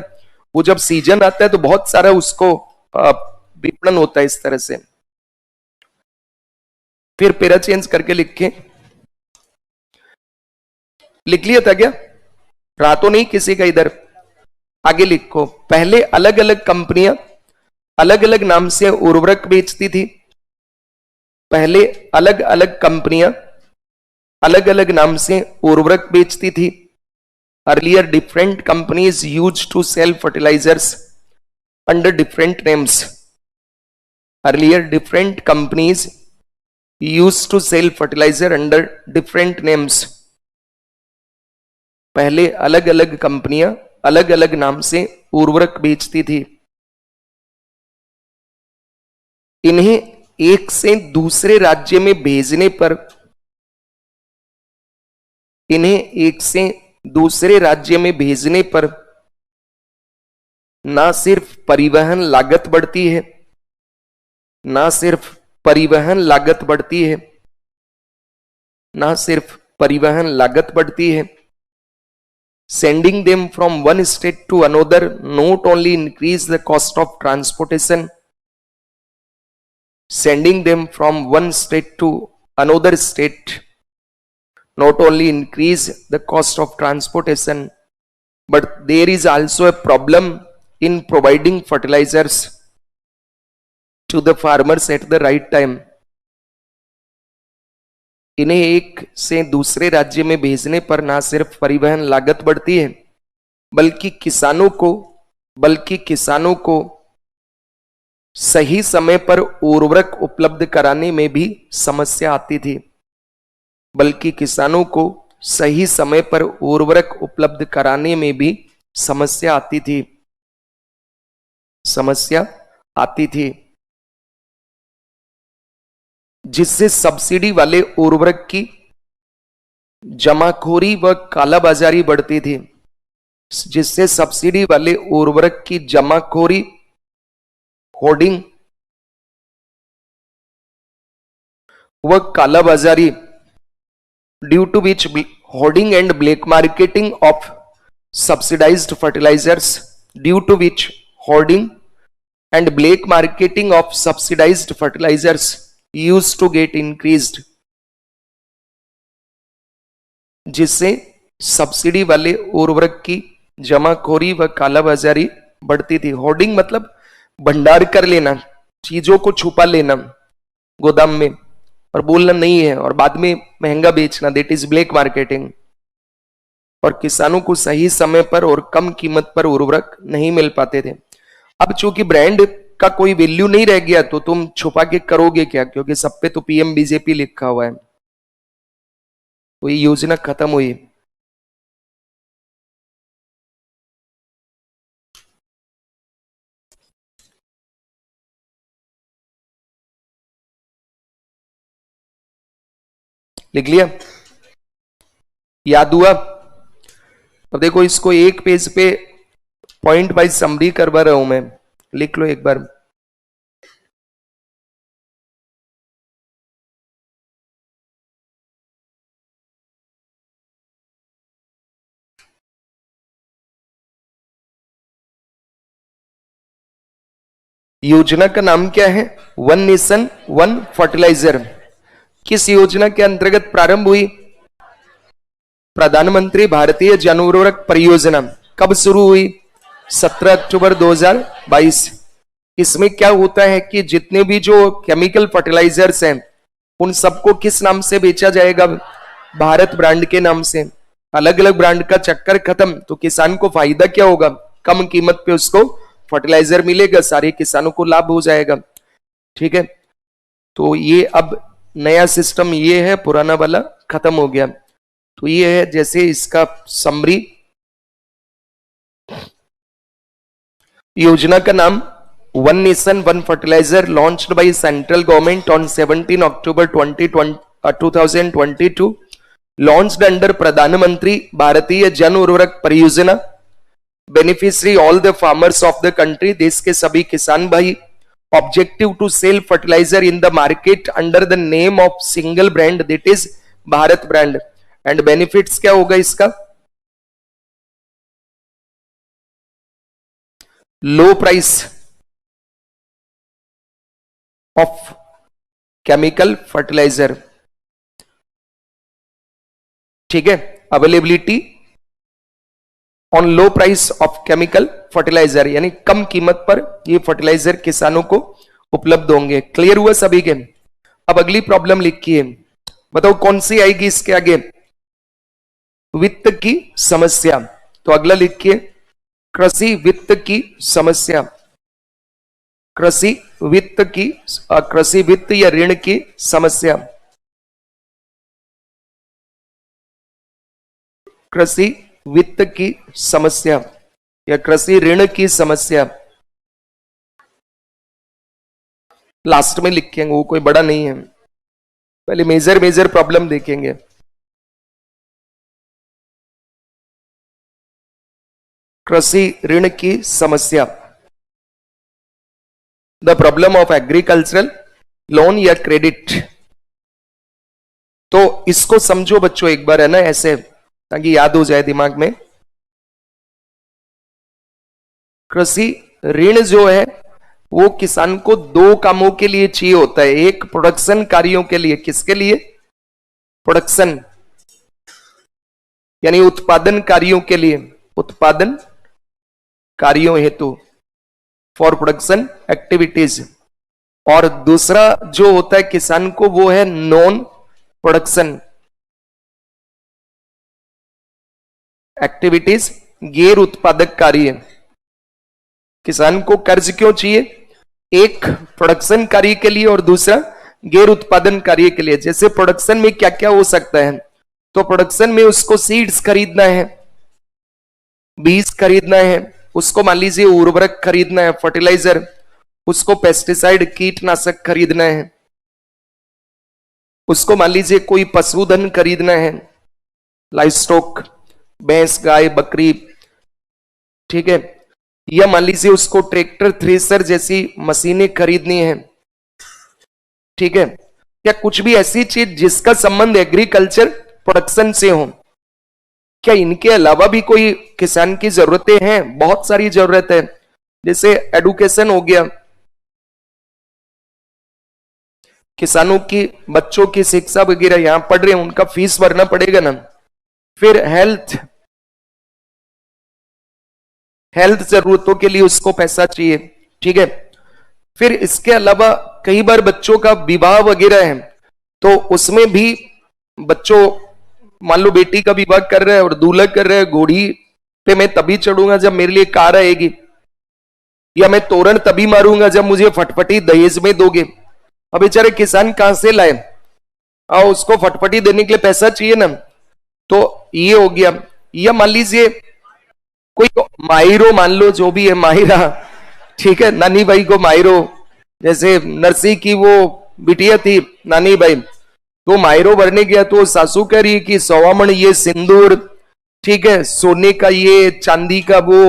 वो जब सीजन आता है तो बहुत सारा उसको विपणन होता है इस तरह से। फिर पेरा चेंज करके लिख लिया था क्या? रहा तो नहीं किसी का इधर? आगे लिखो। पहले अलग अलग कंपनियां अलग अलग नाम से उर्वरक बेचती थी। पहले अलग अलग कंपनियां अलग अलग नाम से उर्वरक बेचती थी। Earlier different companies use to sell fertilisers under different names. Earlier different companies use to sell fertiliser under different names. पहले अलग अलग कंपनियां अलग अलग नाम से उर्वरक बेचती थी। इन्हें एक से दूसरे राज्य में भेजने पर, इन्हें एक से दूसरे राज्य में भेजने पर ना सिर्फ परिवहन लागत बढ़ती है, ना सिर्फ परिवहन लागत बढ़ती है, ना सिर्फ परिवहन लागत बढ़ती है, sending them from one state to another not only increase the cost of transportation, sending them from one state to another state not only increase the cost of transportation, but there is also a problem in providing fertilizers to the farmers at the right time. इन्हें एक से दूसरे राज्य में भेजने पर ना सिर्फ परिवहन लागत बढ़ती है, बल्कि किसानों को सही समय पर उर्वरक उपलब्ध कराने में भी समस्या आती थी, बल्कि किसानों को सही समय पर उर्वरक उपलब्ध कराने में भी समस्या आती थी, जिससे सब्सिडी वाले उर्वरक की जमाखोरी व कालाबाजारी बढ़ती थी, जिससे सब्सिडी वाले उर्वरक की जमाखोरी, होर्डिंग व कालाबाजारी, due to which hoarding and black marketing of subsidized fertilizers, due to which hoarding and black marketing of subsidized fertilizers used to get increased, जिससे सब्सिडी वाले उर्वरक की जमाखोरी व कालाबाजारी बढ़ती थी। होर्डिंग मतलब भंडार कर लेना, चीजों को छुपा लेना गोदाम में और बोलना नहीं है और बाद में महंगा बेचना, दैट इज ब्लैक मार्केटिंग। और किसानों को सही समय पर और कम कीमत पर उर्वरक नहीं मिल पाते थे। अब चूंकि ब्रांड का कोई वैल्यू नहीं रह गया तो तुम छुपा के करोगे क्या, क्योंकि सब पे तो पीएम बीजेपी लिखा हुआ है, तो ये योजना खत्म हुई। लिख लिया, याद हुआ? अब देखो इसको एक पेज पे पॉइंट वाइज समरी करवा रहा हूं मैं, लिख लो एक बार। योजना का नाम क्या है? One nation one fertiliser. किस योजना के अंतर्गत प्रारंभ हुई? प्रधानमंत्री भारतीय जन उर्वरक परियोजना। कब शुरू हुई? 17 अक्टूबर 2022। इसमें क्या होता है कि जितने भी जो केमिकल फर्टिलाइजर्स हैं उन सबको किस नाम से बेचा जाएगा? भारत ब्रांड के नाम से। अलग अलग ब्रांड का चक्कर खत्म, तो किसान को फायदा क्या होगा? कम कीमत पे उसको फर्टिलाइजर मिलेगा, सारे किसानों को लाभ हो जाएगा। ठीक है, तो ये अब नया सिस्टम ये है, पुराना वाला खत्म हो गया। तो ये है जैसे इसका समरी। योजना का नाम one nation one fertiliser launched by central government on 17 October 2022, launched under Pradhanmantri भारतीय Jan Urvarak Pariyojana. Beneficiary all the farmers of the country, देश के सभी किसान भाई। Objective to sell fertiliser in the market under the name of single brand, that is Bharat brand. And benefits क्या होगा इसका? Low price of chemical fertiliser, ठीक है, availability on low price of chemical fertiliser, यानी कम कीमत पर ये फर्टिलाइजर किसानों को उपलब्ध होंगे। क्लियर हुआ सभी के? अब अगली प्रॉब्लम लिखिए, बताओ कौन सी आएगी इसके आगे? वित्त की समस्या। तो अगला लिखिए, कृषि वित्त की समस्या। कृषि वित्त या ऋण की समस्या। कृषि वित्त की समस्या या कृषि ऋण की समस्या लास्ट में लिखेंगे, वो कोई बड़ा नहीं है, पहले मेजर प्रॉब्लम देखेंगे। कृषि ऋण की समस्या, the problem of agricultural loan या क्रेडिट। तो इसको समझो बच्चों एक बार, है ना, ऐसे ताकि याद हो जाए दिमाग में। कृषि ऋण जो है वो किसान को दो कामों के लिए चाहिए होता है। एक प्रोडक्शन कार्यों के लिए, किसके लिए? प्रोडक्शन यानी उत्पादन कार्यों के लिए, उत्पादन कार्यों हेतु, फॉर प्रोडक्शन एक्टिविटीज। और दूसरा जो होता है किसान को, वो है नॉन प्रोडक्शन एक्टिविटीज, गैर उत्पादक कार्य। किसान को कर्ज क्यों चाहिए? एक प्रोडक्शन कार्य के लिए और दूसरा गैर उत्पादन कार्य के लिए। जैसे प्रोडक्शन में क्या क्या हो सकता है, तो प्रोडक्शन में उसको सीड्स खरीदना है, बीज खरीदना है, उसको मान लीजिए उर्वरक खरीदना है, फर्टिलाइजर, उसको पेस्टिसाइड कीटनाशक खरीदना है, उसको मान लीजिए कोई पशुधन खरीदना है, लाइव स्टॉक, भैंस, गाय, बकरी, ठीक है, या मान लीजिए उसको ट्रैक्टर, थ्रेसर जैसी मशीनें खरीदनी है, ठीक है, या कुछ भी ऐसी चीज जिसका संबंध एग्रीकल्चर प्रोडक्शन से हो। क्या इनके अलावा भी कोई किसान की जरूरतें हैं? बहुत सारी जरूरत है। जैसे एडुकेशन हो गया, किसानों की बच्चों की शिक्षा वगैरह यहां पढ़ रहे हैं, उनका फीस भरना पड़ेगा ना। फिर हेल्थ जरूरतों के लिए उसको पैसा चाहिए, ठीक है। फिर इसके अलावा कई बार बच्चों का विवाह वगैरह है, तो उसमें भी बच्चों, मान लो बेटी का विवाह कर रहे हैं और दूल्हा कर रहे हैं, घोड़ी पे मैं तभी चढ़ूंगा जब मेरे लिए कार आएगी, या मैं तोरण तभी मारूंगा जब मुझे फटफटी दहेज में दोगे। अब बेचारे किसान कहां से लाए? उसको फटफटी देने के लिए पैसा चाहिए ना। तो ये हो गया। या मान लीजिए कोई माहिरो, मान लो जो भी है माहिरा, ठीक है, नानी भाई को माहिरो, जैसे नरसी की वो बिटिया थी नानी भाई, तो माहिरो भरने गया तो सासू कह रही है कि 100 मण ये सिंदूर, ठीक है, सोने का ये, चांदी का वो,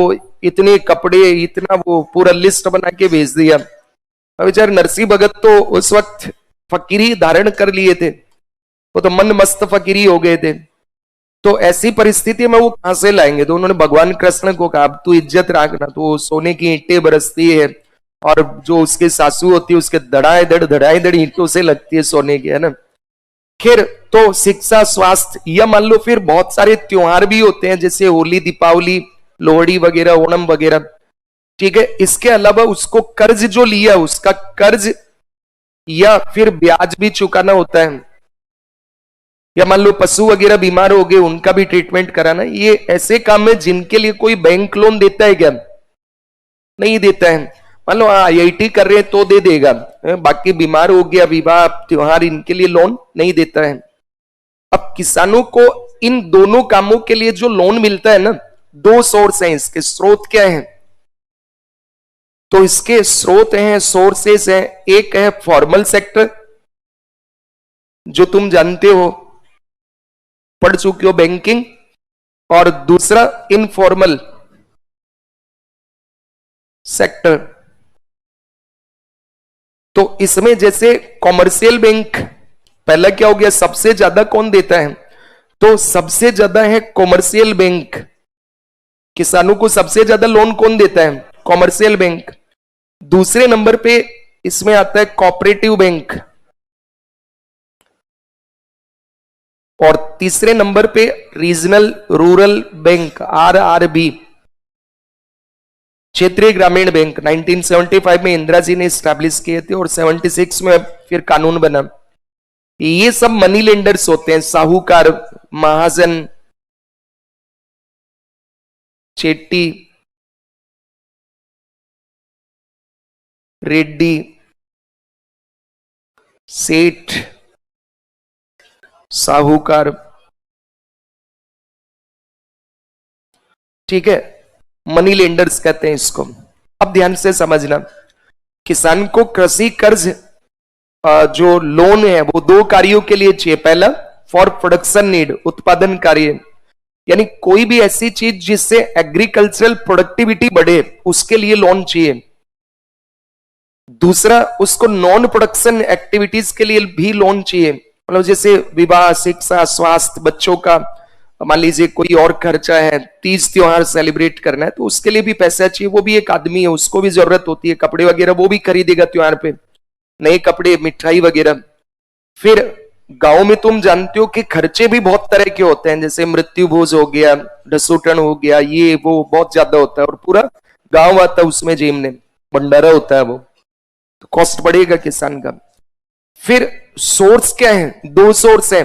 इतने कपड़े, इतना, वो पूरा लिस्ट बना के भेज दिया। अब बेचारे नरसी भगत तो उस वक्त फकीरी धारण कर लिए थे, वो तो मन मस्त फकीरी हो गए थे। तो ऐसी परिस्थिति में वो कहां से लाएंगे? तो उन्होंने भगवान कृष्ण को कहा, अब तू इज्जत रखना। तो सोने की ईंटें बरसती है, और जो उसके सासू होती है उसके धड़ाई धड़ ईंटों से लगती है सोने की, है ना। खैर, तो शिक्षा, स्वास्थ्य, या मान लो फिर बहुत सारे त्योहार भी होते हैं, जैसे होली, दीपावली, लोहड़ी वगैरह, ओणम वगैरह, ठीक है। इसके अलावा उसको कर्ज जो लिया, उसका कर्ज या फिर ब्याज भी चुकाना होता है। या मान लो पशु वगैरह बीमार हो गए, उनका भी ट्रीटमेंट कराना। ये ऐसे काम है जिनके लिए कोई बैंक लोन देता है क्या? नहीं देता है। मान लो IIT कर रहे हैं तो दे देगा, बाकी बीमार हो गया, विवाह, त्योहार, इनके लिए लोन नहीं देता है। अब किसानों को इन दोनों कामों के लिए जो लोन मिलता है ना, दो सोर्स हैं इसके। स्रोत क्या है? तो इसके स्रोत हैं, सोर्सेस हैं। एक है फॉर्मल सेक्टर, जो तुम जानते हो, पढ़ चुके हो, बैंकिंग, और दूसरा इनफॉर्मल सेक्टर। तो इसमें जैसे कॉमर्शियल बैंक, पहला क्या हो गया, सबसे ज्यादा कौन देता है? तो सबसे ज्यादा है कॉमर्शियल बैंक। किसानों को सबसे ज्यादा लोन कौन देता है? Commercial bank. दूसरे नंबर पे इसमें आता है कोऑपरेटिव बैंक, और तीसरे नंबर पे रीजनल रूरल बैंक, RRB, क्षेत्रीय ग्रामीण बैंक। 1975 में इंदिरा जी ने स्टैब्लिश किए थे, और 76 में फिर कानून बना। ये सब मनी लेंडर्स होते हैं, साहूकार, महाजन, चेट्टी, रेड्डी, सेठ, साहूकार, ठीक है, मनी लेंडर्स कहते हैं इसको। अब ध्यान से समझना, किसान को कृषि कर्ज जो लोन है वो दो कार्यों के लिए चाहिए। पहला फॉर प्रोडक्शन नीड, उत्पादन कार्य, यानी कोई भी ऐसी चीज जिससे एग्रीकल्चरल प्रोडक्टिविटी बढ़े उसके लिए लोन चाहिए। दूसरा, उसको नॉन प्रोडक्शन एक्टिविटीज के लिए भी लोन चाहिए, मतलब जैसे विवाह, शिक्षा, स्वास्थ्य, बच्चों का मान लीजिए कोई और खर्चा है, तीज त्योहार सेलिब्रेट करना है तो उसके लिए भी पैसा चाहिए। वो भी एक आदमी है, उसको भी जरूरत होती है, कपड़े वगैरह वो भी खरीदेगा त्योहार पे, नए कपड़े, मिठाई वगैरह। फिर गांव में तुम जानते हो कि खर्चे भी बहुत तरह के होते हैं, जैसे मृत्यु भोज हो गया, ढसूटन हो गया, ये वो बहुत ज्यादा होता है और पूरा गांव आता है उसमें जेमने, भंडारा होता है वो, तो कॉस्ट बढ़ेगा किसान का। फिर सोर्स क्या है? दो सोर्स है,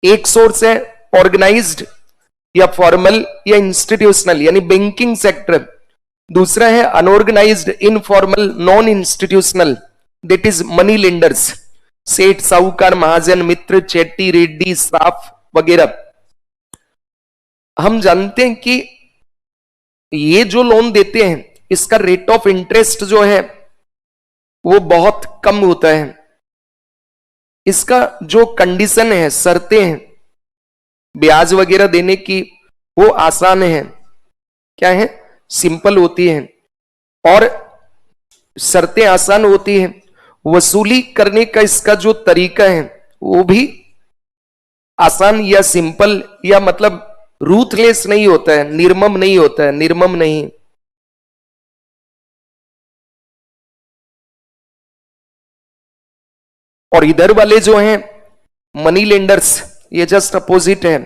एक सोर्स है ऑर्गेनाइज्ड या फॉर्मल या इंस्टीट्यूशनल यानी बैंकिंग सेक्टर, दूसरा है unorganised, informal, non institutional, that is money lenders, सेठ, साहूकार, महाजन, मित्र, चेट्टी, रेड्डी, श्राफ वगैरह। हम जानते हैं कि ये जो लोन देते हैं इसका रेट ऑफ इंटरेस्ट जो है वो बहुत कम होता है। इसका जो कंडीशन है, शर्तें हैं ब्याज वगैरह देने की, वो आसान है, क्या है, सिंपल होती है और शर्तें आसान होती हैं। वसूली करने का इसका जो तरीका है वो भी आसान या सिंपल या मतलब रूथलेस नहीं होता है, निर्मम नहीं होता है, निर्मम नहीं। और इधर वाले जो हैं मनी लेंडर्स, ये जस्ट अपोजिट है,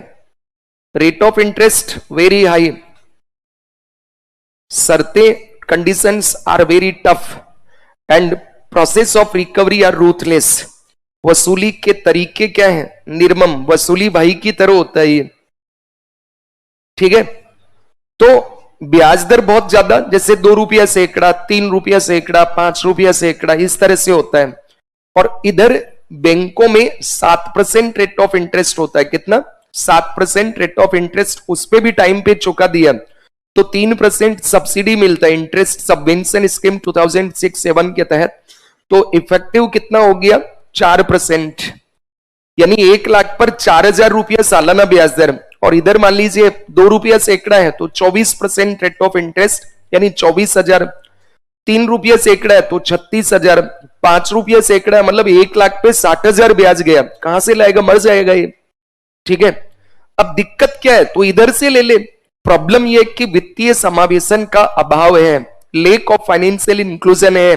rate of interest very high, शर्तें, conditions are very tough and process of recovery are ruthless. वसूली के तरीके क्या है? निर्मम, वसूली भाई की तरह होता है ये, ठीक है। तो ब्याज दर बहुत ज्यादा, जैसे 2 रुपया सैकड़ा, 3 रुपया सैकड़ा, 5 रुपया सैकड़ा, इस तरह से होता है। और इधर बैंकों में 7% रेट ऑफ इंटरेस्ट होता है। कितना? 7% रेट ऑफ इंटरेस्ट, उस पर भी टाइम पे चुका दिया तो 3% सब्सिडी मिलता है, इंटरेस्ट सबवेंशन स्कीम 2006-7 के तहत। तो इफेक्टिव कितना हो गया? 4%, यानी 1 लाख पर 4,000 रुपया सालाना ब्याज दर। और इधर मान लीजिए 2 रुपया सैकड़ा है तो 24% रेट ऑफ इंटरेस्ट यानी 24,000। 3 रुपया सैकड़ा है तो 36,000। 5 रुपया सैकड़ा है मतलब 1 लाख पे 60,000 ब्याज गया। कहां से लाएगा? मर जाएगा ये, ठीक है। अब दिक्कत क्या है? तो इधर से ले ले। प्रॉब्लम ये कि वित्तीय समावेशन का अभाव है, लेक ऑफ फाइनेंशियल इंक्लूजन है।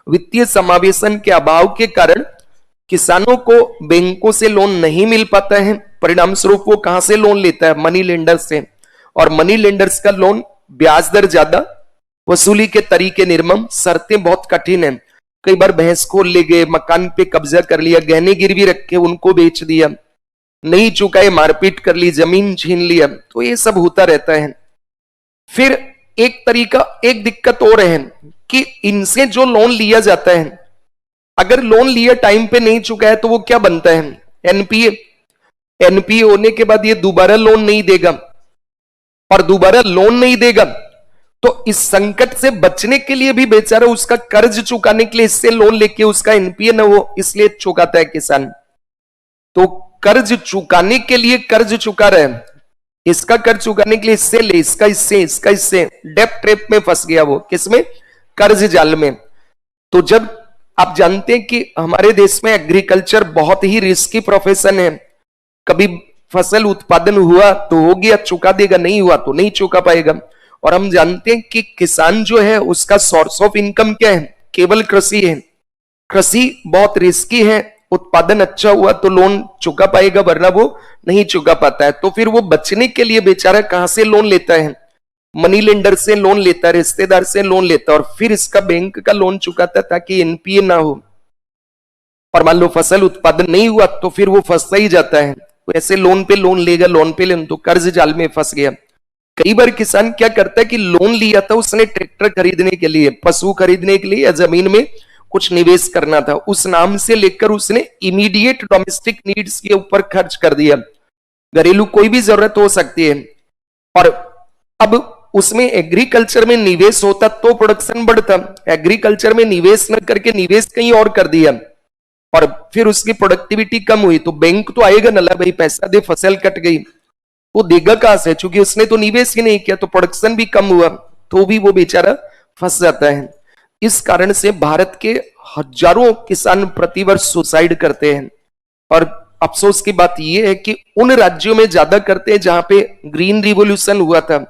वित्तीय समावेशन के अभाव के कारण किसानों को बैंकों से लोन नहीं मिल पाता है। परिणाम स्वरूप वो कहां से लोन लेता है? मनी लेंडर से। और मनी लेंडर्स का लोन ब्याज दर ज्यादा, वसूली के तरीके निर्मम, शर्तें बहुत कठिन है। कई बार भैंस खोल ले गए, मकान पे कब्जा कर लिया, गहने गिरवी रखे उनको बेच दिया, नहीं चुकाए मारपीट कर ली, जमीन छीन लिया, तो ये सब होता रहता है। फिर एक तरीका, एक दिक्कत और है कि इनसे जो लोन लिया जाता है, अगर लोन लिया टाइम पे नहीं चुका है तो वो क्या बनता है? एनपीए। एनपीए होने के बाद ये दोबारा लोन नहीं देगा, और दोबारा लोन नहीं देगा तो इस संकट से बचने के लिए भी बेचारा उसका कर्ज चुकाने के लिए इससे लोन लेके उसका एनपीए न हो इसलिए चुकाता है किसान। तो कर्ज चुकाने के लिए कर्ज चुका रहे, इसका कर्ज चुकाने के लिए इससे ले, इसका इससे, इसका इससे, डेप्ट ट्रैप में फंस गया वो। किसमें? कर्ज जाल में। तो जब आप जानते हैं कि हमारे देश में एग्रीकल्चर बहुत ही रिस्की प्रोफेशन है, कभी फसल उत्पादन हुआ तो हो गया, चुका देगा, नहीं हुआ तो नहीं चुका पाएगा। और हम जानते हैं कि किसान जो है उसका सोर्स ऑफ इनकम क्या है? केवल कृषि है। कृषि बहुत रिस्की है, उत्पादन अच्छा हुआ तो लोन चुका पाएगा वरना वो नहीं चुका पाता है। तो फिर वो बचने के लिए बेचारा कहां से लोन लेता है? मनी लेंडर से लोन लेता है, रिश्तेदार से लोन लेता है और फिर इसका बैंक का लोन चुकाता है ताकि एनपीए ना हो। और मान लो फसल उत्पादन नहीं हुआ तो फिर वो फंसता ही जाता है। तो ऐसे लोन पे लोन लेगा, लोन पे लोन, तो कर्ज जाल में फंस गया। कई बार किसान क्या करता है कि लोन लिया था उसने ट्रैक्टर खरीदने के लिए, पशु खरीदने के लिए, या जमीन में कुछ निवेश करना था, उस नाम से लेकर उसने इमीडिएट डोमेस्टिक नीड्स के ऊपर खर्च कर दिया। घरेलू कोई भी जरूरत हो सकती है। और अब उसमें एग्रीकल्चर में निवेश होता तो प्रोडक्शन बढ़ता, एग्रीकल्चर में निवेश न करके निवेश कहीं और कर दिया और फिर उसकी प्रोडक्टिविटी कम हुई तो बैंक तो आएगा ना, भाई पैसा दे, फसल कट गई। वो देगा कहां से, क्योंकि उसने तो निवेश ही नहीं किया, तो प्रोडक्शन भी कम हुआ, तो भी वो बेचारा फंस जाता है। इस कारण से भारत के हजारों किसान प्रतिवर्ष सुसाइड करते हैं। और अफसोस की बात यह है कि उन राज्यों में ज्यादा करते हैं जहां पे ग्रीन रिवॉल्यूशन हुआ था।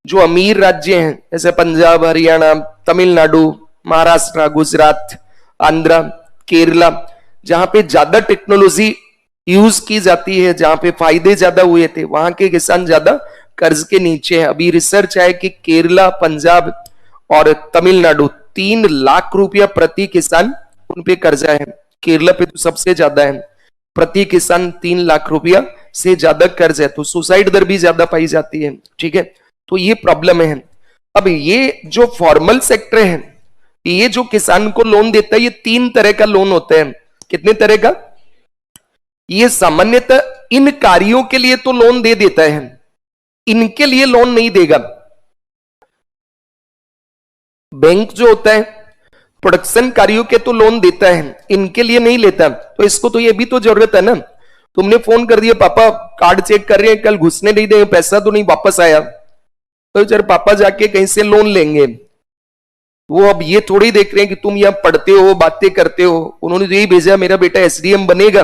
जो अमीर राज्य हैं जैसे पंजाब, हरियाणा, तमिलनाडु, महाराष्ट्र, गुजरात, आंध्र, केरला, जहां पे ज्यादा टेक्नोलॉजी यूज की जाती है, जहां पे फायदे ज्यादा हुए थे, वहां के किसान ज्यादा कर्ज के नीचे हैं। अभी रिसर्च है कि केरला, पंजाब और तमिलनाडु 3 लाख रुपया प्रति किसान उन पे कर्जा है। केरला पे तो सबसे ज्यादा है, प्रति किसान 3 लाख रुपया से ज्यादा कर्ज है, तो सुसाइड दर भी ज्यादा पाई जाती है। ठीक है, तो ये प्रॉब्लम है। अब ये जो फॉर्मल सेक्टर है, ये जो किसान को लोन देता है, ये 3 तरह का लोन होता है। कितने तरह का? ये सामान्यतः इन कार्यों के लिए तो लोन दे देता है, इनके लिए लोन नहीं देगा। बैंक जो होता है प्रोडक्शन कार्यों के तो लोन देता है, इनके लिए नहीं लेता। तो इसको तो ये भी तो जरूरत है ना। तुमने फोन कर दिया, पापा कार्ड चेक कर रहे हैं, कल घुसने नहीं देंगे, पैसा तो नहीं वापस आया, तो चल पापा जाके कहीं से लोन लेंगे। वो अब ये थोड़ी देख रहे हैं कि तुम यहां पढ़ते हो, बातें करते हो, उन्होंने तो यही भेजा मेरा बेटा एसडीएम बनेगा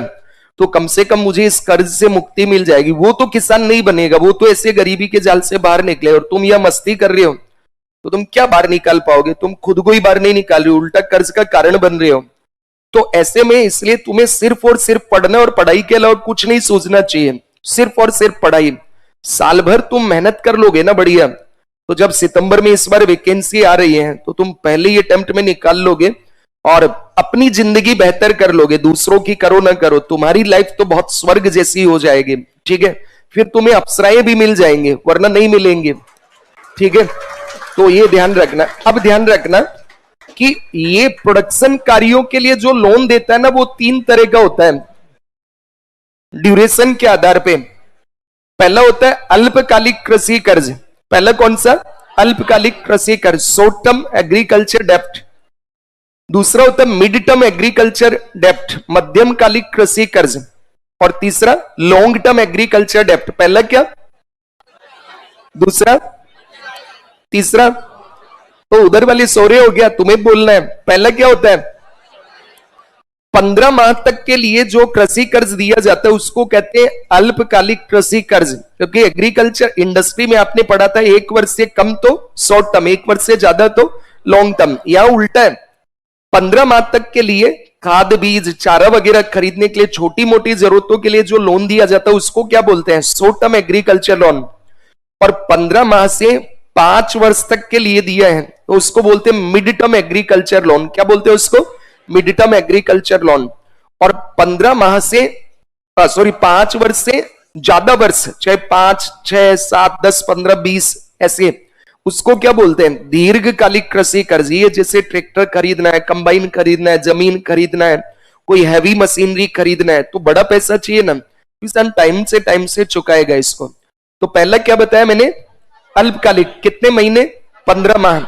तो कम से कम मुझे इस कर्ज से मुक्ति मिल जाएगी। वो तो किसान नहीं बनेगा, वो तो ऐसे गरीबी के जाल से बाहर निकले। और तुम यह मस्ती कर रहे हो तो तुम क्या बाहर निकाल पाओगे? तुम खुद को ही बाहर नहीं निकाल रहे हो, उल्टा कर्ज का कारण बन रहे हो। तो ऐसे में इसलिए तुम्हें सिर्फ और सिर्फ पढ़ना और पढ़ाई के अलावा कुछ नहीं सोचना चाहिए, सिर्फ और सिर्फ पढ़ाई। साल भर तुम मेहनत कर लोगे ना बढ़िया, तो जब सितंबर में इस बार वैकेंसी आ रही है तो तुम पहले ही अटेम्प्ट में निकाल लोगे और अपनी जिंदगी बेहतर कर लोगे। दूसरों की करो ना करो, तुम्हारी लाइफ तो बहुत स्वर्ग जैसी हो जाएगी। ठीक है, फिर तुम्हें अप्सराएं भी मिल जाएंगे, वरना नहीं मिलेंगे। ठीक है, तो ये ध्यान रखना। अब ध्यान रखना कि ये प्रोडक्शन कार्यों के लिए जो लोन देता है ना, वो 3 तरह का होता है ड्यूरेशन के आधार पे। पहला होता है अल्पकालिक कृषि कर्ज। पहला कौन सा? अल्पकालिक कृषि कर्ज, शॉर्ट टर्म एग्रीकल्चर डेप्ट। दूसरा होता है मिड टर्म एग्रीकल्चर डेप्ट, मध्यम कालिक कृषि कर्ज। और तीसरा लॉन्ग टर्म एग्रीकल्चर डेप्ट। पहला क्या, दूसरा, तीसरा? तो उधर वाले सोरे हो गया, तुम्हें बोलना है। पहला क्या होता है? 15 माह तक के लिए जो कृषि कर्ज दिया जाता है उसको कहते हैं अल्पकालिक कृषि कर्ज। क्योंकि एग्रीकल्चर इंडस्ट्री में आपने पढ़ा था 1 वर्ष से कम तो शॉर्ट टर्म, 1 वर्ष से ज्यादा तो लॉन्ग टर्म। यहां उल्टा है, 15 माह तक के लिए खाद, बीज, चारा वगैरह खरीदने के लिए छोटी मोटी जरूरतों के लिए जो लोन दिया जाता है उसको क्या बोलते हैं? Short term agriculture loan. और 15 माह से 5 वर्ष तक के लिए दिया है तो उसको बोलते हैं मिड टर्म एग्रीकल्चर लोन। क्या बोलते हैं उसको? Mid term agriculture loan. और 15 माह से 5 वर्ष से ज्यादा वर्ष, चाहे 5, 6, 7, 10, 15, 20 ऐसे, उसको क्या बोलते हैं? दीर्घकालिक कृषि कर्ज। ये जैसे ट्रैक्टर खरीदना है, कंबाइन खरीदना है, जमीन खरीदना है, कोई हैवी मशीनरी खरीदना है, तो बड़ा पैसा चाहिए ना, किसान टाइम से चुकाएगा इसको। तो पहला क्या बताया मैंने? अल्पकालिक। कितने महीने? 15 माह।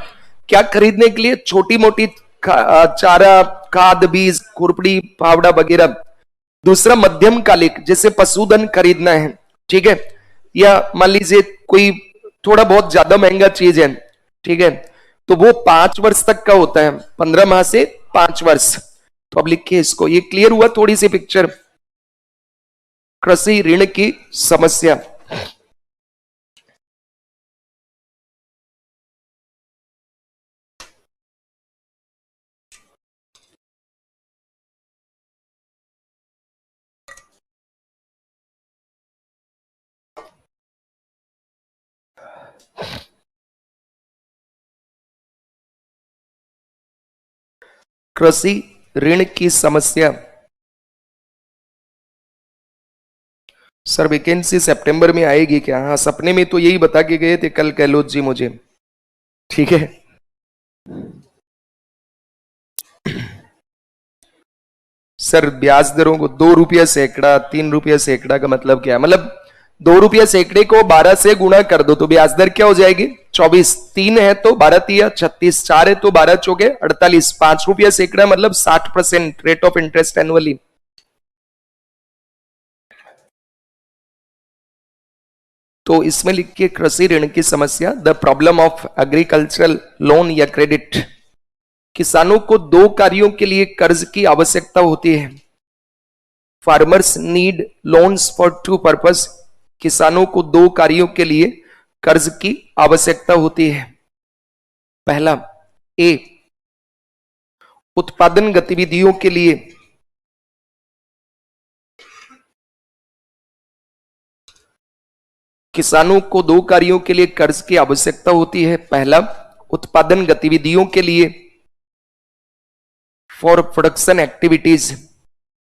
क्या खरीदने के लिए? छोटी मोटी चारा, खाद, बीज, खुरपड़ी, फावड़ा वगैरह। दूसरा मध्यम कालिक, जैसे पशुधन खरीदना है, ठीक है, या मान लीजिए कोई थोड़ा बहुत ज्यादा महंगा चीज है, ठीक है, तो वो 5 वर्ष तक का होता है, 15 माह से 5 वर्ष। तो अब लिखिए इसको। ये क्लियर हुआ थोड़ी सी पिक्चर कृषि ऋण की समस्या। कृषि ऋण की समस्या। सर वैकेंसी सितंबर में आएगी क्या? हाँ, सपने में तो यही बता के गए थे कल गहलोत जी मुझे। ठीक है, सर ब्याज दरों को 2 रुपया सैकड़ा, 3 रुपया सैकड़ा का मतलब क्या है? मतलब 2 रुपया सैकड़े को 12 से गुणा कर दो तो ब्याज दर क्या हो जाएगी? 24। 3 है तो 12 तिया 36, 4 है तो 12 चौके 48, 5 रुपया सैकड़ा मतलब 60% रेट ऑफ इंटरेस्ट एनुअली। तो इसमें लिखिए कृषि ऋण की समस्या, the problem of agricultural loan या क्रेडिट। किसानों को दो कार्यों के लिए कर्ज की आवश्यकता होती है। Farmers need loans for two purpose. किसानों को दो कार्यों के लिए कर्ज की आवश्यकता होती है। पहला, ए, उत्पादन गतिविधियों के लिए। किसानों को दो कार्यों के लिए कर्ज की आवश्यकता होती है। पहला, उत्पादन गतिविधियों के लिए, for production activities,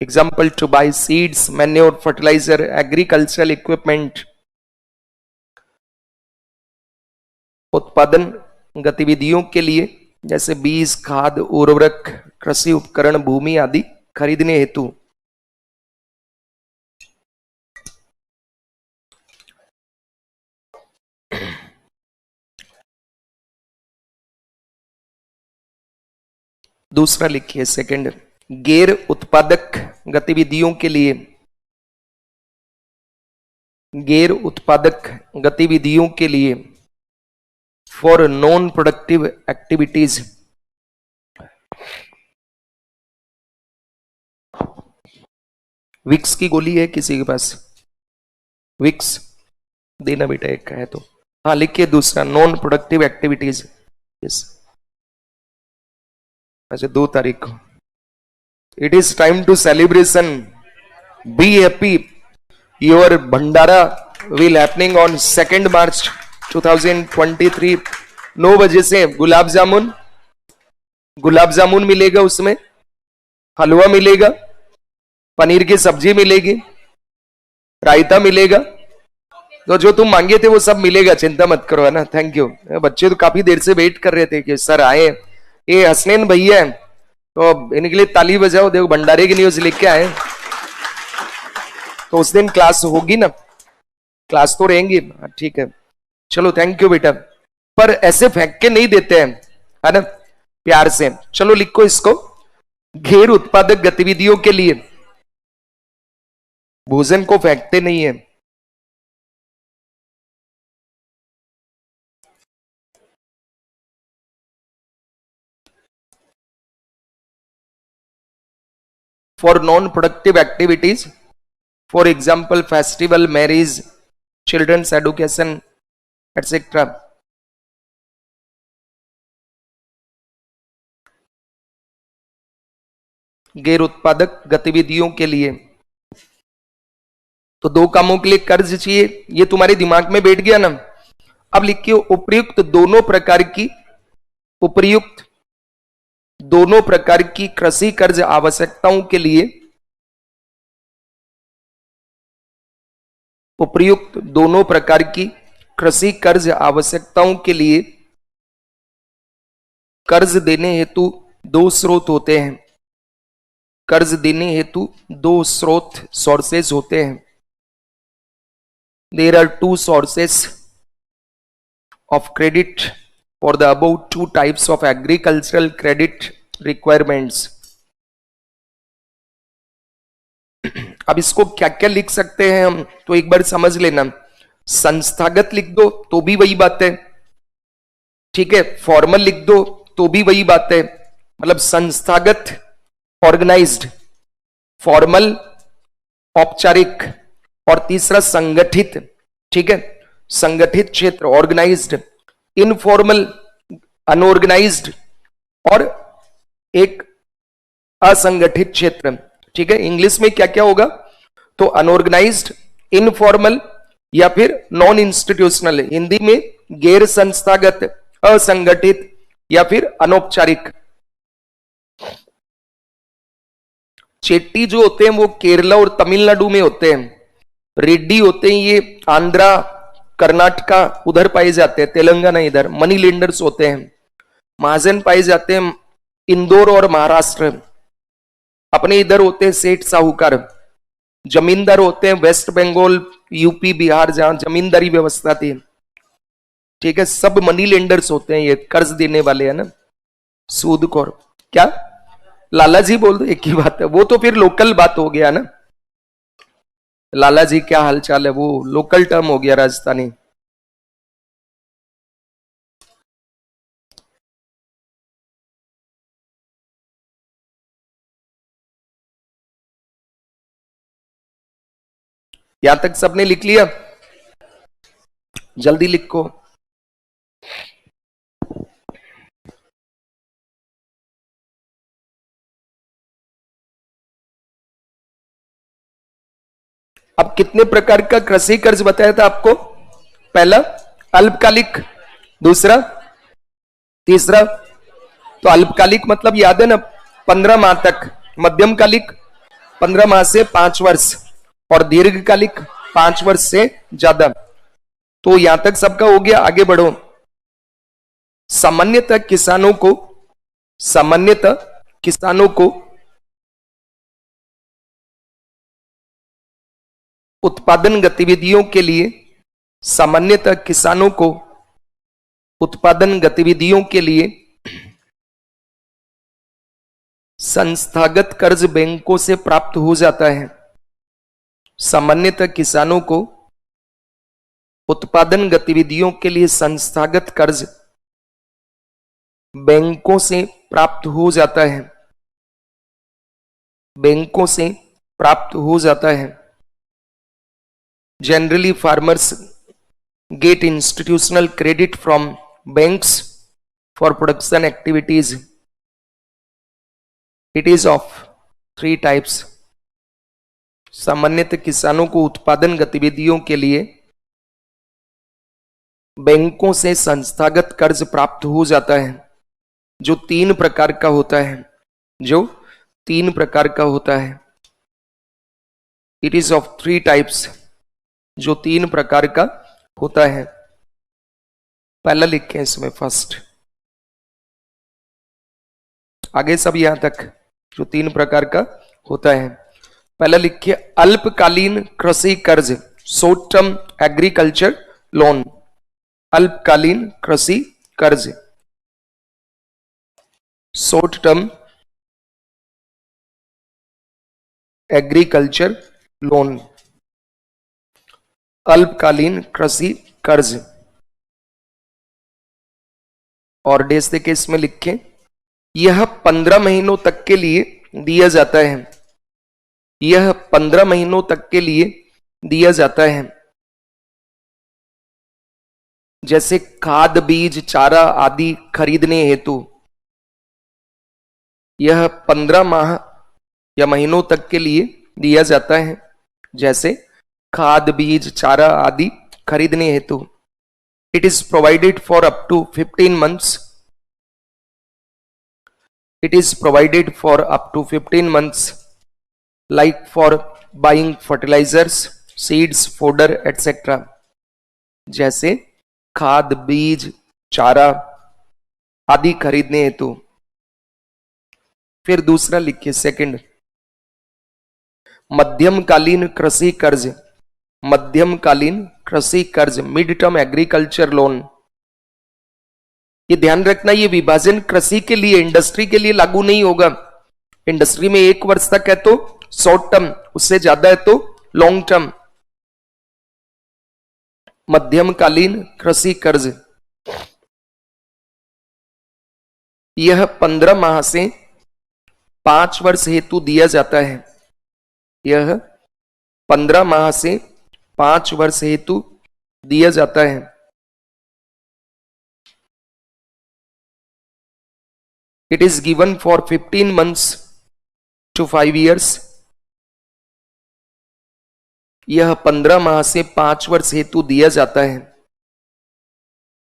example to buy seeds, manure, fertiliser, agricultural equipment. उत्पादन गतिविधियों के लिए जैसे बीज, खाद, उर्वरक, कृषि उपकरण, भूमि आदि खरीदने हेतु। दूसरा लिखिए सेकंड, गैर उत्पादक गतिविधियों के लिए। गैर उत्पादक गतिविधियों के लिए, for non productive activities. Vicks की गोली है किसी के पास? विक्स देना बेटा, एक है तो। हाँ लिखिए दूसरा, नॉन प्रोडक्टिव एक्टिविटीज। यस, अच्छा 2 तारीख को। It is time to celebration, be happy. Your bhandara will happening on 2 March 2023। 9 बजे से गुलाब जामुन मिलेगा, उसमें हलवा मिलेगा, पनीर की सब्जी मिलेगी, रायता मिलेगा, तो जो तुम मांगे थे वो सब मिलेगा, चिंता मत करो, है ना। Thank you. बच्चे तो काफी देर से वेट कर रहे थे कि सर आए। ये हसनैन भैया है, तो इनके लिए ताली बजाओ। देखो भंडारे की न्यूज लिख के आए, तो उस दिन क्लास होगी ना, क्लास तो रहेंगी, ठीक है। चलो थैंक यू बेटा। पर ऐसे फेंक के नहीं देते हैं, है ना, प्यार से। चलो लिखो इसको, गैर उत्पादक गतिविधियों के लिए। भोजन को फेंकते नहीं है। For non productive activities, for example festival, marriage, children's education etcetera. गैर उत्पादक गतिविधियों के लिए, तो 2 कामों के लिए कर्ज चाहिए, ये तुम्हारे दिमाग में बैठ गया ना। अब लिखिए उपर्युक्त दोनों प्रकार की कृषि कर्ज आवश्यकताओं के लिए, उपर्युक्त दोनों प्रकार की कृषि कर्ज आवश्यकताओं के लिए कर्ज देने हेतु 2 स्रोत होते हैं। कर्ज देने हेतु 2 स्रोत, सोर्सेज होते हैं। There are 2 sources of credit for the above 2 types of agricultural credit requirements. अब इसको क्या क्या लिख सकते हैं हम, तो एक बार समझ लेना। संस्थागत लिख दो तो भी वही बात है, ठीक है। फॉर्मल लिख दो तो भी वही बात है, मतलब संस्थागत ऑर्गेनाइज्ड, फॉर्मल औपचारिक, और तीसरा संगठित, ठीक है, संगठित क्षेत्र ऑर्गेनाइज्ड, इनफॉर्मल अनऑर्गेनाइज्ड, और एक असंगठित क्षेत्र, ठीक है। इंग्लिश में क्या क्या होगा, तो अनऑर्गेनाइज्ड, इनफॉर्मल या फिर नॉन इंस्टीट्यूशनल। हिंदी में गैर संस्थागत, असंगठित या फिर अनौपचारिक। चेट्टी जो होते हैं वो केरला और तमिलनाडु में होते हैं। रेड्डी होते हैं ये आंध्रा, कर्नाटका उधर पाए जाते हैं, तेलंगाना इधर। मनी लेंडर्स होते हैं। महाजन पाए जाते हैं इंदौर और महाराष्ट्र। अपने इधर होते हैं सेठ साहूकार। जमींदार होते हैं वेस्ट बंगाल, यूपी, बिहार, जहां जमींदारी व्यवस्था थी, ठीक है। सब मनी लेंडर्स होते हैं, ये कर्ज देने वाले, है ना, सूदखोर। क्या लाला जी बोल दो, एक ही बात है। वो तो फिर लोकल बात हो गया ना, लाला जी क्या हालचाल है, वो लोकल टर्म हो गया राजस्थानी। यहां तक सबने लिख लिया? जल्दी लिखो। अब कितने प्रकार का कृषि कर्ज बताया था आपको? पहला अल्पकालिक, दूसरा, तीसरा। तो अल्पकालिक मतलब याद है ना, 15 माह तक। मध्यमकालिक 15 माह से 5 वर्ष, और दीर्घकालिक 5 वर्ष से ज्यादा। तो यहां तक सबका हो गया, आगे बढ़ो। सामान्यतः किसानों को उत्पादन गतिविधियों के लिए संस्थागत कर्ज बैंकों से प्राप्त हो जाता है। सामान्यतः किसानों को उत्पादन गतिविधियों के लिए संस्थागत कर्ज बैंकों से प्राप्त हो जाता है। बैंकों से प्राप्त हो जाता है। Generally, farmers get institutional credit from banks for production activities. It is of 3 types. सामान्यतः किसानों को उत्पादन गतिविधियों के लिए बैंकों से संस्थागत कर्ज प्राप्त हो जाता है, जो 3 प्रकार का होता है। It is of 3 types. जो 3 प्रकार का होता है। पहला लिखें इसमें, फर्स्ट। आगे सब यहां तक जो 3 प्रकार का होता है। पहला लिखिए अल्पकालीन कृषि कर्ज, शॉर्ट टर्म एग्रीकल्चर लोन। अल्पकालीन कृषि कर्ज, शॉर्ट टर्म एग्रीकल्चर लोन, अल्पकालीन कृषि कर्ज। और डेस देके इसमें लिखें, यह 15 महीनों तक के लिए दिया जाता है। यह 15 महीनों तक के लिए दिया जाता है। जैसे खाद, बीज, चारा आदि खरीदने हेतु यह 15 माह या महीनों तक के लिए दिया जाता है। जैसे खाद, बीज, चारा आदि खरीदने हेतु। It is provided for up to 15 months. It is provided for up to 15 months, like for buying fertilizers, seeds, fodder, etc. जैसे खाद, बीज, चारा आदि खरीदने हेतु। फिर दूसरा लिखिए, सेकंड, मध्यमकालीन कृषि कर्ज। मध्यमकालीन कृषि कर्ज, मिड टर्म एग्रीकल्चर लोन। ये ध्यान रखना, ये विभाजन कृषि के लिए, इंडस्ट्री के लिए लागू नहीं होगा। इंडस्ट्री में 1 वर्ष तक है तो शॉर्ट टर्म, उससे ज्यादा है तो लॉन्ग टर्म। मध्यमकालीन कृषि कर्ज यह 15 माह से 5 वर्ष हेतु दिया जाता है। यह 15 माह से 5 वर्ष हेतु दिया जाता है। It is given for 15 months to 5 years. यह 15 माह से 5 वर्ष हेतु दिया जाता है।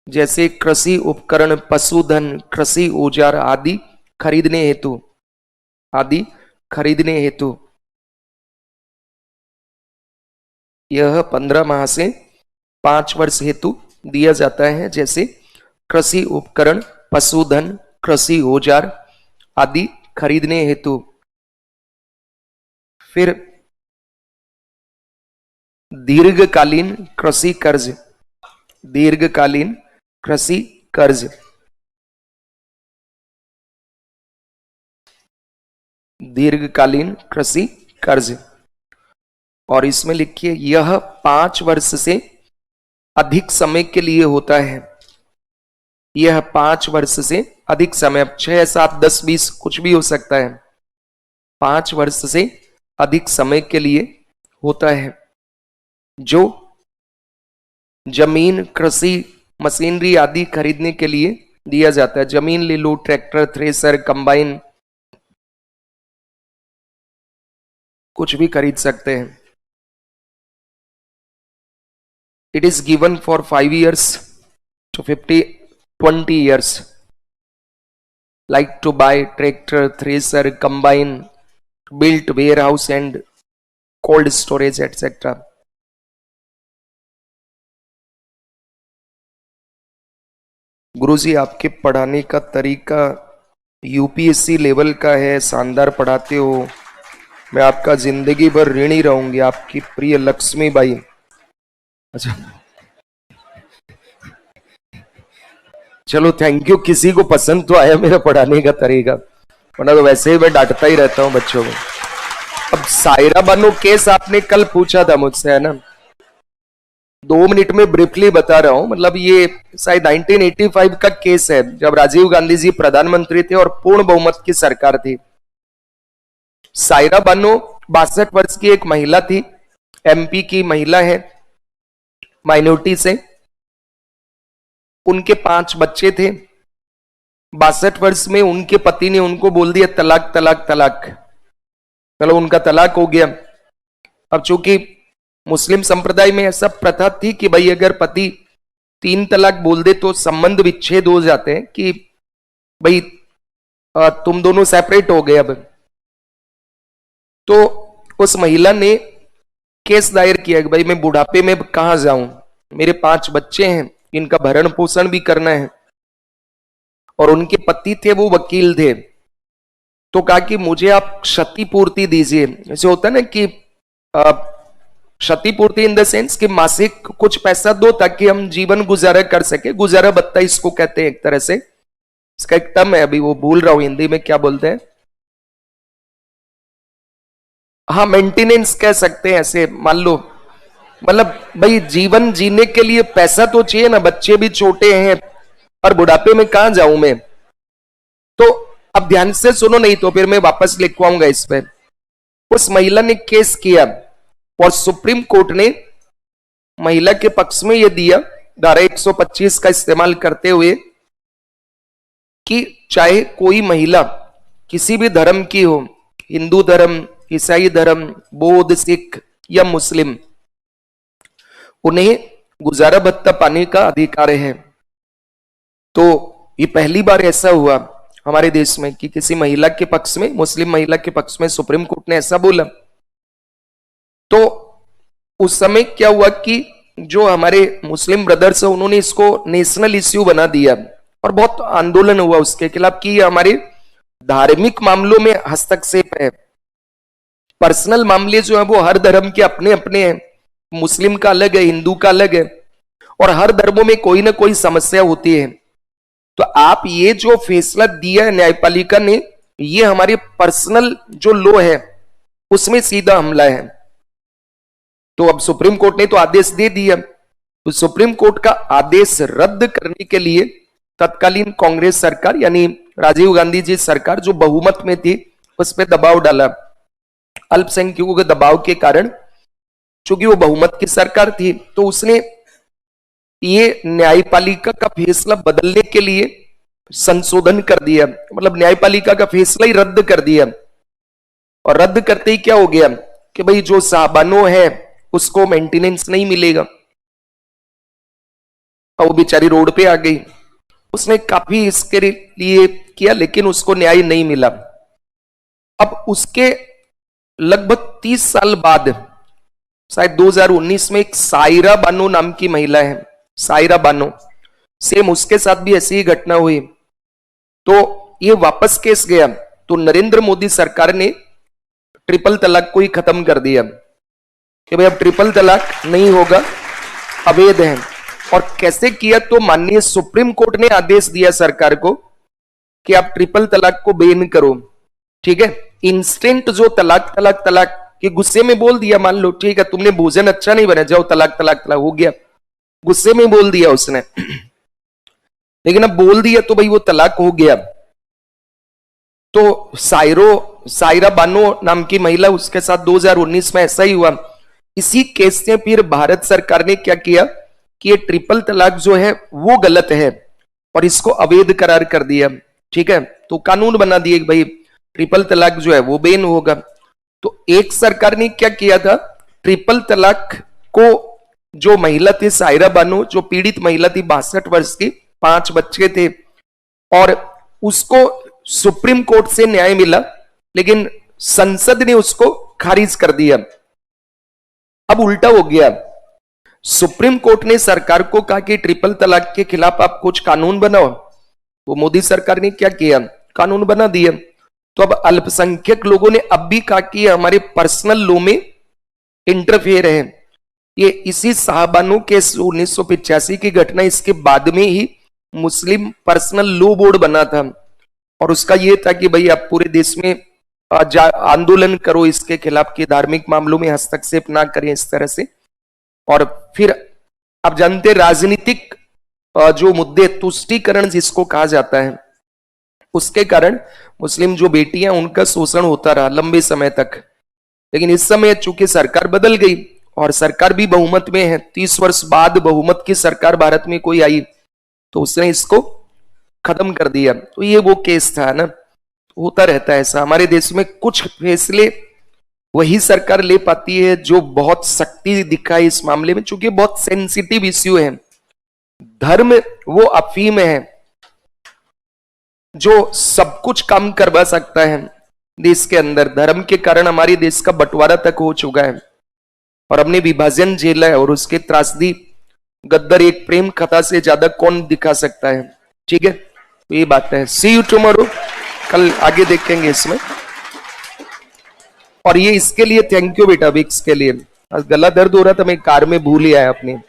जैसे कृषि उपकरण, पशुधन, कृषि औजार आदि खरीदने हेतु यह 15 माह से 5 वर्ष हेतु दिया जाता है। जैसे कृषि उपकरण, पशुधन, कृषि औजार आदि खरीदने हेतु। फिर दीर्घकालीन कृषि कर्ज। दीर्घकालीन कृषि कर्ज दीर्घकालीन कृषि कर्ज। और इसमें लिखिए, यह 5 वर्ष से अधिक समय के लिए होता है। यह 5 वर्ष से अधिक समय, अब 6, 7, 10, 20 कुछ भी हो सकता है। 5 वर्ष से अधिक समय के लिए होता है। जो जमीन, कृषि मशीनरी आदि खरीदने के लिए दिया जाता है। जमीन ले लो, ट्रैक्टर, थ्रेसर, कंबाइन, कुछ भी खरीद सकते हैं। It is given for 5 years to 20 years, like to buy tractor, thresher, combine, built warehouse and cold storage, etc. गुरुजी, आपके पढ़ाने का तरीका यूपीएससी लेवल का है, शानदार पढ़ाते हो। मैं आपका जिंदगी भर ऋणी रहूंगी। आपकी प्रिय लक्ष्मी बाई। अच्छा, चलो थैंक यू, किसी को पसंद तो आया मेरा पढ़ाने का तरीका, वरना तो वैसे ही मैं डांटता ही रहता हूं बच्चों को। अब सायरा बानो केस आपने कल पूछा था मुझसे, है ना? 2 मिनट में ब्रीफली बता रहा हूं। मतलब ये शायद 1985 का केस है, जब राजीव गांधी जी प्रधानमंत्री थे और पूर्ण बहुमत की सरकार थी। सायरा बानो 62 वर्ष की एक महिला थी, एमपी की महिला है, माइनॉरिटी से। उनके 5 बच्चे थे। 62 वर्ष में उनके पति ने उनको बोल दिया तलाक तलाक तलाक, चलो उनका तलाक हो गया। अब चूंकि मुस्लिम संप्रदाय में ऐसा प्रथा थी कि भाई अगर पति 3 तलाक बोल दे तो संबंध विच्छेद हो जाते हैं, कि भाई तुम दोनों सेपरेट हो गए। अब तो उस महिला ने केस दायर किया कि भाई मैं बुढ़ापे में कहां जाऊं, मेरे 5 बच्चे हैं, इनका भरण पोषण भी करना है। और उनके पति थे वो वकील थे, तो कहा कि मुझे आप क्षतिपूर्ति दीजिए। ऐसे होता है ना कि क्षतिपूर्ति इन द सेंस कि मासिक कुछ पैसा दो ताकि हम जीवन गुजारा कर सके। गुजारा भत्ता इसको कहते हैं एक तरह से। इसका एक टर्म है, अभी वो भूल रहा हूं हिंदी में क्या बोलते हैं। हाँ, मेंटेनेंस कह सकते हैं ऐसे, मान लो। मतलब भाई जीवन जीने के लिए पैसा तो चाहिए ना, बच्चे भी छोटे हैं और बुढ़ापे में कहां जाऊं मैं। तो अब ध्यान से सुनो, नहीं तो फिर मैं वापस लिखवाऊंगा इस पे। उस महिला ने केस किया और सुप्रीम कोर्ट ने महिला के पक्ष में यह दिया, धारा 125 का इस्तेमाल करते हुए, कि चाहे कोई महिला किसी भी धर्म की हो, हिंदू धर्म, ईसाई धर्म, बौद्ध, सिख या मुस्लिम, उन्हें गुजारा भत्ता पाने का अधिकार है। तो ये पहली बार ऐसा हुआ हमारे देश में कि किसी महिला के पक्ष में, मुस्लिम महिला के पक्ष में सुप्रीम कोर्ट ने ऐसा बोला। तो उस समय क्या हुआ कि जो हमारे मुस्लिम ब्रदर्स है उन्होंने इसको नेशनल इश्यू बना दिया और बहुत आंदोलन हुआ उसके खिलाफ कि हमारे धार्मिक मामलों में हस्तक्षेप है। पर्सनल मामले जो है वो हर धर्म के अपने अपने हैं, मुस्लिम का अलग है, हिंदू का अलग है, और हर धर्मों में कोई ना कोई समस्या होती है। तो आप ये जो फैसला दिया है न्यायपालिका ने, ये हमारे पर्सनल जो लॉ है उसमें सीधा हमला है। तो अब सुप्रीम कोर्ट ने तो आदेश दे दिया। तो सुप्रीम कोर्ट का आदेश रद्द करने के लिए तत्कालीन कांग्रेस सरकार यानी राजीव गांधी जी सरकार जो बहुमत में थी उस पर दबाव डाला। अल्पसंख्यकों के दबाव के कारण, चूंकि वो बहुमत की सरकार थी, तो उसने ये न्यायपालिका का फैसला बदलने के लिए संशोधन कर दिया। मतलब न्यायपालिका का फैसला ही रद्द कर दिया। और रद्द करते ही क्या हो गया कि भाई जो साहबानो है उसको मेंटेनेंस नहीं मिलेगा। और वो बेचारी रोड पे आ गई। उसने काफी इसके लिए किया लेकिन उसको न्याय नहीं मिला। अब उसके लगभग 30 साल बाद, शायद 2019 में, एक सायरा बानो नाम की महिला है, सायरा बानो, सेम उसके साथ भी ऐसी ही घटना हुई। तो ये वापस केस गया तो नरेंद्र मोदी सरकार ने ट्रिपल तलाक को ही खत्म कर दिया कि भाई अब ट्रिपल तलाक नहीं होगा, अवैध है। और कैसे किया, तो माननीय सुप्रीम कोर्ट ने आदेश दिया सरकार को कि आप ट्रिपल तलाक को बैन करो। ठीक है, इंस्टेंट जो तलाक तलाक तलाक के गुस्से में बोल दिया, मान लो ठीक है तुमने भोजन अच्छा नहीं बना, जाओ तलाक तलाक तलाक, हो गया, गुस्से में बोल दिया उसने। लेकिन अब बोल दिया तो भाई वो तलाक हो गया। तो सायरा बानो नाम की महिला, उसके साथ 2019 में ऐसा ही हुआ इसी केस से फिर भारत सरकार ने क्या किया कि ये ट्रिपल तलाक जो है वो गलत है और इसको अवैध करार कर दिया। ठीक है, तो कानून बना दिए कि भाई ट्रिपल तलाक जो है वो बैन होगा। तो एक सरकार ने क्या किया था, ट्रिपल तलाक को जो महिला थी सायरा बानो, जो पीड़ित महिला थी 62 वर्ष की, 5 बच्चे थे, और उसको सुप्रीम कोर्ट से न्याय मिला, लेकिन संसद ने उसको खारिज कर दिया। अब उल्टा हो गया, सुप्रीम कोर्ट ने सरकार को कहा कि ट्रिपल तलाक के खिलाफ आप कुछ कानून बनाओ। वो मोदी सरकार ने क्या किया, कानून बना दिया। तो अब अल्पसंख्यक लोगों ने अब भी कहा कि हमारे पर्सनल लॉ में इंटरफेयर है। ये इसी साहबानो के 1985 की घटना, इसके बाद में ही मुस्लिम पर्सनल लॉ बोर्ड बना था, और उसका ये था कि भाई आप पूरे देश में आंदोलन करो इसके खिलाफ, कि धार्मिक मामलों में हस्तक्षेप ना करें इस तरह से। और फिर आप जानते राजनीतिक जो मुद्दे, तुष्टीकरण जिसको कहा जाता है, उसके कारण मुस्लिम जो बेटियां उनका शोषण होता रहा लंबे समय तक। लेकिन इस समय चूंकि सरकार बदल गई और सरकार भी बहुमत में है, 30 वर्ष बाद बहुमत की सरकार भारत में कोई आई, तो उसने इसको खत्म कर दिया। तो ये वो केस था ना, होता रहता है ऐसा हमारे देश में। कुछ फैसले वही सरकार ले पाती है जो बहुत सख्ती दिखाए इस मामले में, चूंकि बहुत सेंसिटिव इश्यू है। धर्म वो अफीम है जो सब कुछ काम करवा सकता है देश के अंदर। धर्म के कारण हमारे देश का बंटवारा तक हो चुका है और हमने विभाजन झेला है, और उसके त्रासदी गद्दार एक प्रेम कथा से ज्यादा कौन दिखा सकता है। ठीक है, तो ये बात है। सी यू टुमारो, कल आगे देखेंगे इसमें। और ये इसके लिए थैंक यू बेटा, विक्स के लिए। गला दर्द हो रहा था, मैं कार में भूल ही आया अपने।